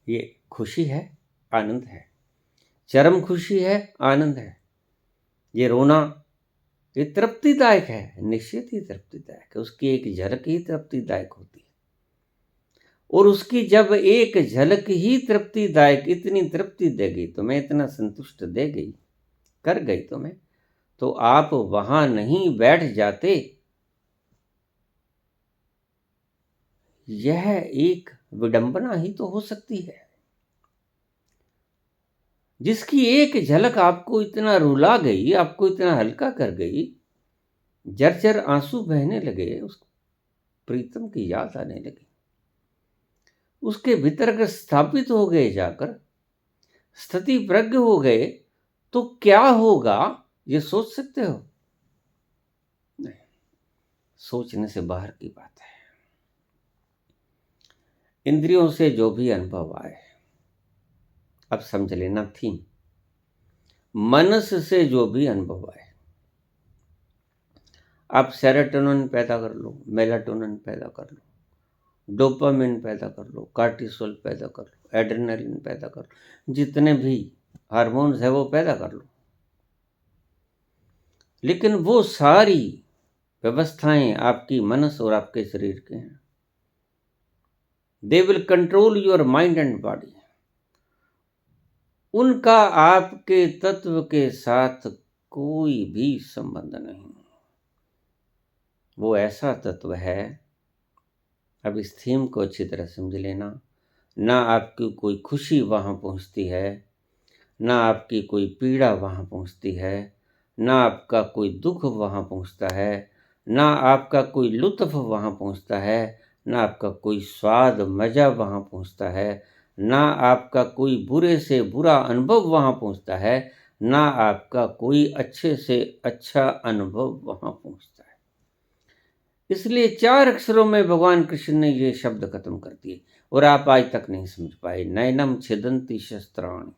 ये खुशी है, आनंद है, चरम खुशी है, आनंद है। ये रोना, ये तृप्तिदायक है, निश्चित ही तृप्तिदायक है। उसकी एक झलक ही तृप्तिदायक होती है। और उसकी जब एक झलक ही तृप्तिदायक इतनी तृप्ति देगी तुम्हें, इतना संतुष्ट दे गई, कर गई तुम्हें, तो आप वहां नहीं बैठ जाते। यह एक विडंबना ही तो हो सकती है, जिसकी एक झलक आपको इतना रुला गई, आपको इतना हल्का कर गई, जर्जर आंसू बहने लगे, उस प्रीतम की याद आने लगी, उसके भीतर स्थापित हो गए, जाकर स्थिति प्रज्ञ हो गए, तो क्या होगा ये सोच सकते हो? नहीं, सोचने से बाहर की बात है। इंद्रियों से जो भी अनुभव आए, अब समझ लेना थीम, मनस से जो भी अनुभव आए, आप सेरोटोनिन पैदा कर लो, मेलाटोनिन पैदा कर लो, डोपामिन पैदा कर लो, कार्टिसोल पैदा कर लो, एड्रेनलिन पैदा कर लो, जितने भी हार्मोन्स है वो पैदा कर लो, लेकिन वो सारी व्यवस्थाएं आपकी मनस और आपके शरीर के हैं। They will control your mind and body. उनका आपके तत्व के साथ कोई भी संबंध नहीं। वो ऐसा तत्व है, अब इस थीम को अच्छी तरह समझ लेना, ना आपकी कोई खुशी वहाँ पहुँचती है, ना आपकी कोई पीड़ा वहाँ पहुँचती है, ना आपका कोई दुख वहाँ पहुँचता है, ना आपका कोई लुत्फ़ वहाँ पहुँचता है, ना आपका कोई स्वाद मज़ा वहाँ पहुँचता है, ना आपका कोई बुरे से बुरा अनुभव वहाँ पहुँचता है, ना आपका कोई अच्छे से अच्छा अनुभव वहाँ पहुँचता है। इसलिए 4 अक्षरों में भगवान कृष्ण ने ये शब्द खत्म कर दिए, और आप आज तक नहीं समझ पाए। नैनम छिदन्ति शस्त्राणि,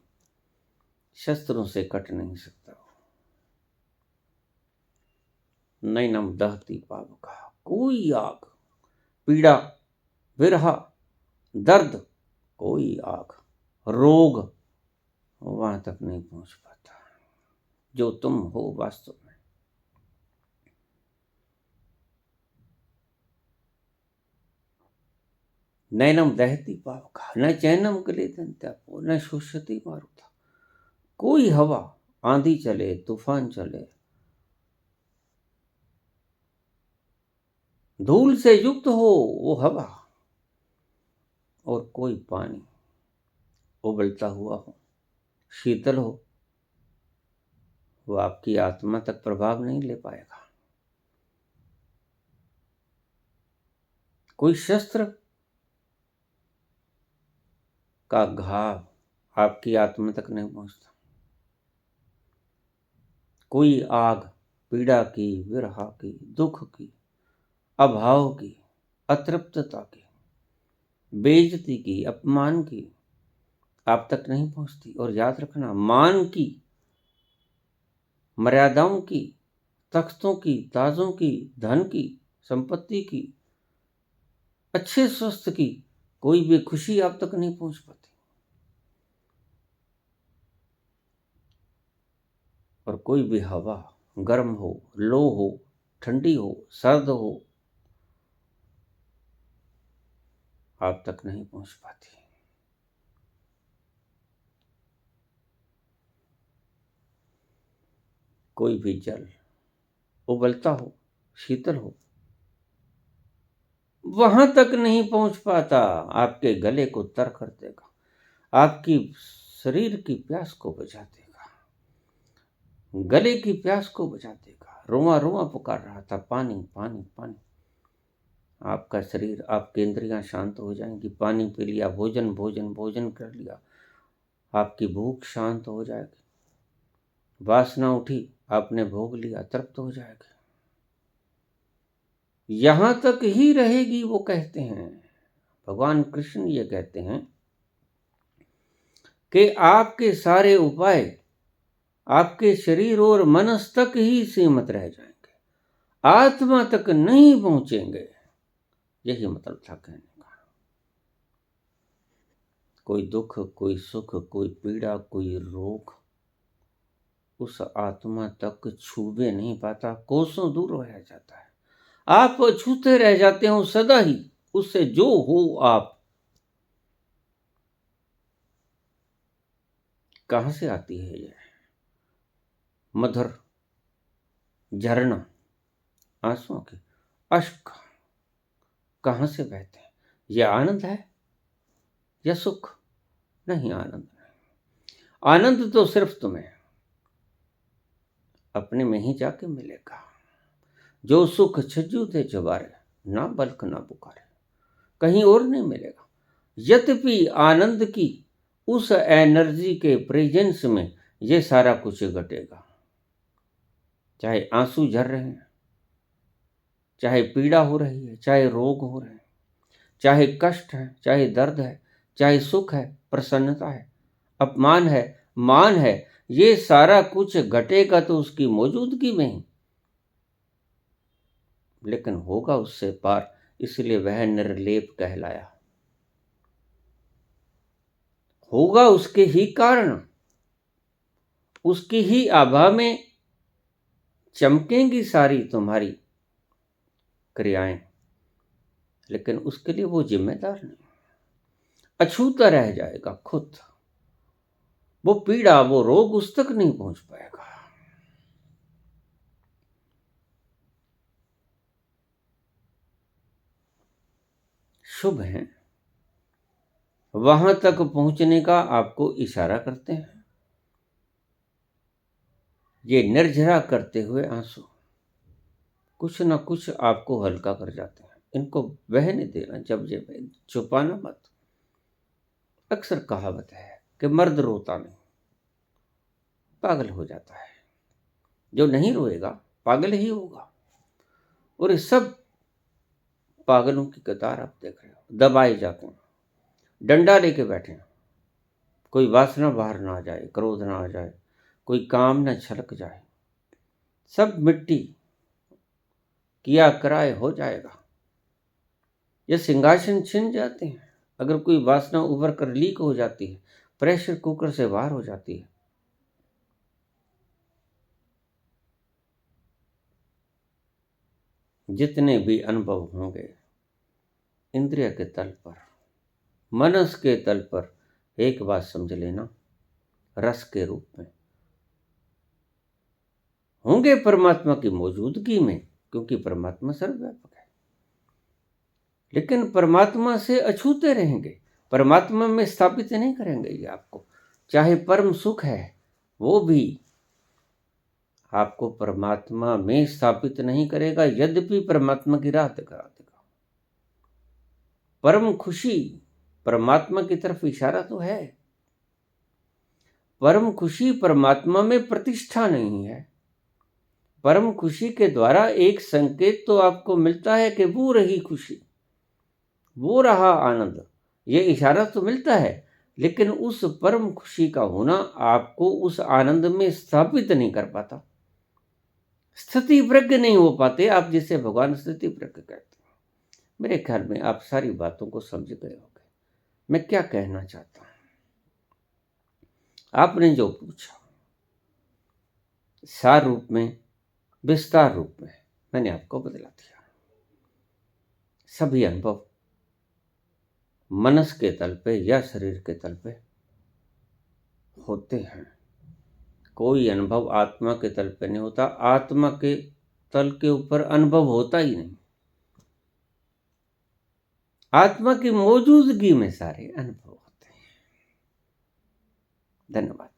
शस्त्रों से कट नहीं सकता। नैनम दहती पावका, कोई आग, पीड़ा, विरह, दर्द, कोई आग, रोग वहां तक नहीं पहुंच पाता जो तुम हो वास्तव में। नैनम दहती पावका, न चैनम क्लेदन्त्यापो, न शोषति मारुता। कोई हवा, आंधी चले, तूफान चले, धूल से युक्त हो वो हवा, और कोई पानी उबलता हुआ हो, शीतल हो, वो आपकी आत्मा तक प्रभाव नहीं ले पाएगा। कोई शस्त्र का घाव आपकी आत्मा तक नहीं पहुंचता। कोई आग पीड़ा की, विरह की, दुख की, अभाव की, अतृप्तता की, बेइज्जती की, अपमान की आप तक नहीं पहुंचती। और याद रखना, मान की, मर्यादाओं की, तख्तों की, ताजों की, धन की, संपत्ति की, अच्छे स्वास्थ्य की कोई भी खुशी आप तक नहीं पहुंच पाती। और कोई भी हवा, गर्म हो, लो हो, ठंडी हो, सर्द हो, आप तक नहीं पहुंच पाती। कोई भी जल उबलता हो, शीतल हो, वहां तक नहीं पहुंच पाता, आपके गले को तर कर देगा, आपकी शरीर की प्यास को बुझा देगा, गले की प्यास को बुझा देगा। रोआ रोआ पुकार रहा था, पानी पानी पानी। आपका शरीर, आपकी इंद्रियां शांत हो जाएंगी, पानी पी लिया, भोजन भोजन भोजन कर लिया, आपकी भूख शांत हो जाएगी, वासना उठी, आपने भोग लिया, तृप्त हो जाएगी। यहां तक ही रहेगी। वो कहते हैं, भगवान कृष्ण ये कहते हैं कि आपके सारे उपाय आपके शरीर और मनस तक ही सीमित रह जाएंगे, आत्मा तक नहीं पहुंचेंगे। यही मतलब था कहने का। कोई दुख, कोई सुख, कोई पीड़ा, कोई रोग उस आत्मा तक छूबे नहीं पाता, कोसों दूर रह जाता है। आप छूते रह जाते हो सदा ही उससे, जो हो आप कहाँ से आती है ये मधुर झरना आंसुओं की, अश्क कहाँ से बहते हैं? ये आनंद है या सुख? नहीं, आनंद नहीं। आनंद तो सिर्फ तुम्हें अपने में ही जाके मिलेगा। जो सुख छज्जू थे चबारे, ना बल्क ना पुकारे, कहीं और नहीं मिलेगा। यद्यपि आनंद की उस एनर्जी के प्रेजेंस में ये सारा कुछ घटेगा। चाहे आंसू झर रहे हैं, चाहे पीड़ा हो रही है, चाहे रोग हो रहे हैं, चाहे कष्ट है, चाहे दर्द है, चाहे सुख है, प्रसन्नता है, अपमान है, मान है, ये सारा कुछ घटेगा तो उसकी मौजूदगी में ही, लेकिन होगा उससे पार, इसलिए वह निर्लेप कहलाया। होगा उसके ही कारण, उसकी ही आभा में चमकेंगी सारी तुम्हारी क्रियाएं, लेकिन उसके लिए वो जिम्मेदार नहीं, अछूता रह जाएगा खुद। वो पीड़ा, वो रोग उस तक नहीं पहुंच पाएगा। शुभ है, वहां तक पहुंचने का आपको इशारा करते हैं। ये निर्झरा करते हुए आंसू कुछ ना कुछ आपको हल्का कर जाते हैं। इनको बहने देना, जब जब छुपाना मत। अक्सर कहावत है कि मर्द रोता नहीं, पागल हो जाता है। जो नहीं रोएगा पागल ही होगा। और ये सब पागलों की कतार आप देख रहे हो, दबाए जाते हैं, डंडा लेके बैठे हैं। कोई वासना बाहर ना आ जाए, क्रोध ना आ जाए, कोई काम ना छलक जाए, सब मिट्टी किया कराए हो जाएगा। ये सिंहासन छिन जाते हैं अगर कोई वासना उभर कर लीक हो जाती है, प्रेशर कुकर से बाहर हो जाती है। जितने भी अनुभव होंगे इंद्रिय के तल पर, मनस के तल पर, एक बात समझ लेना, रस के रूप में होंगे परमात्मा की मौजूदगी में, क्योंकि परमात्मा सर्वव्यापक है। लेकिन परमात्मा से अछूते रहेंगे, परमात्मा में स्थापित नहीं करेंगे ये आपको। चाहे परम सुख है, वो भी आपको परमात्मा में स्थापित नहीं करेगा, यद्यपि परमात्मा की राह दिखा देगा। परम खुशी परमात्मा की तरफ इशारा तो है। परम खुशी परमात्मा में प्रतिष्ठा नहीं है। परम खुशी के द्वारा एक संकेत तो आपको मिलता है कि वो रही खुशी, वो रहा आनंद, ये इशारा तो मिलता है। लेकिन उस परम खुशी का होना आपको उस आनंद में स्थापित नहीं कर पाता। स्थिति प्रज्ञ नहीं हो पाते आप, जिसे भगवान स्थिति प्रज्ञ कहते हैं। मेरे ख्याल में आप सारी बातों को समझ गए होंगे मैं क्या कहना चाहता हूं। आपने जो पूछा, सार रूप में, विस्तार रूप में मैंने आपको बदला दिया। सभी अनुभव मनस के तल पे या शरीर के तल पे होते हैं। कोई अनुभव आत्मा के तल पे नहीं होता। आत्मा के तल के ऊपर अनुभव होता ही नहीं। आत्मा की मौजूदगी में सारे अनुभव होते हैं। धन्यवाद।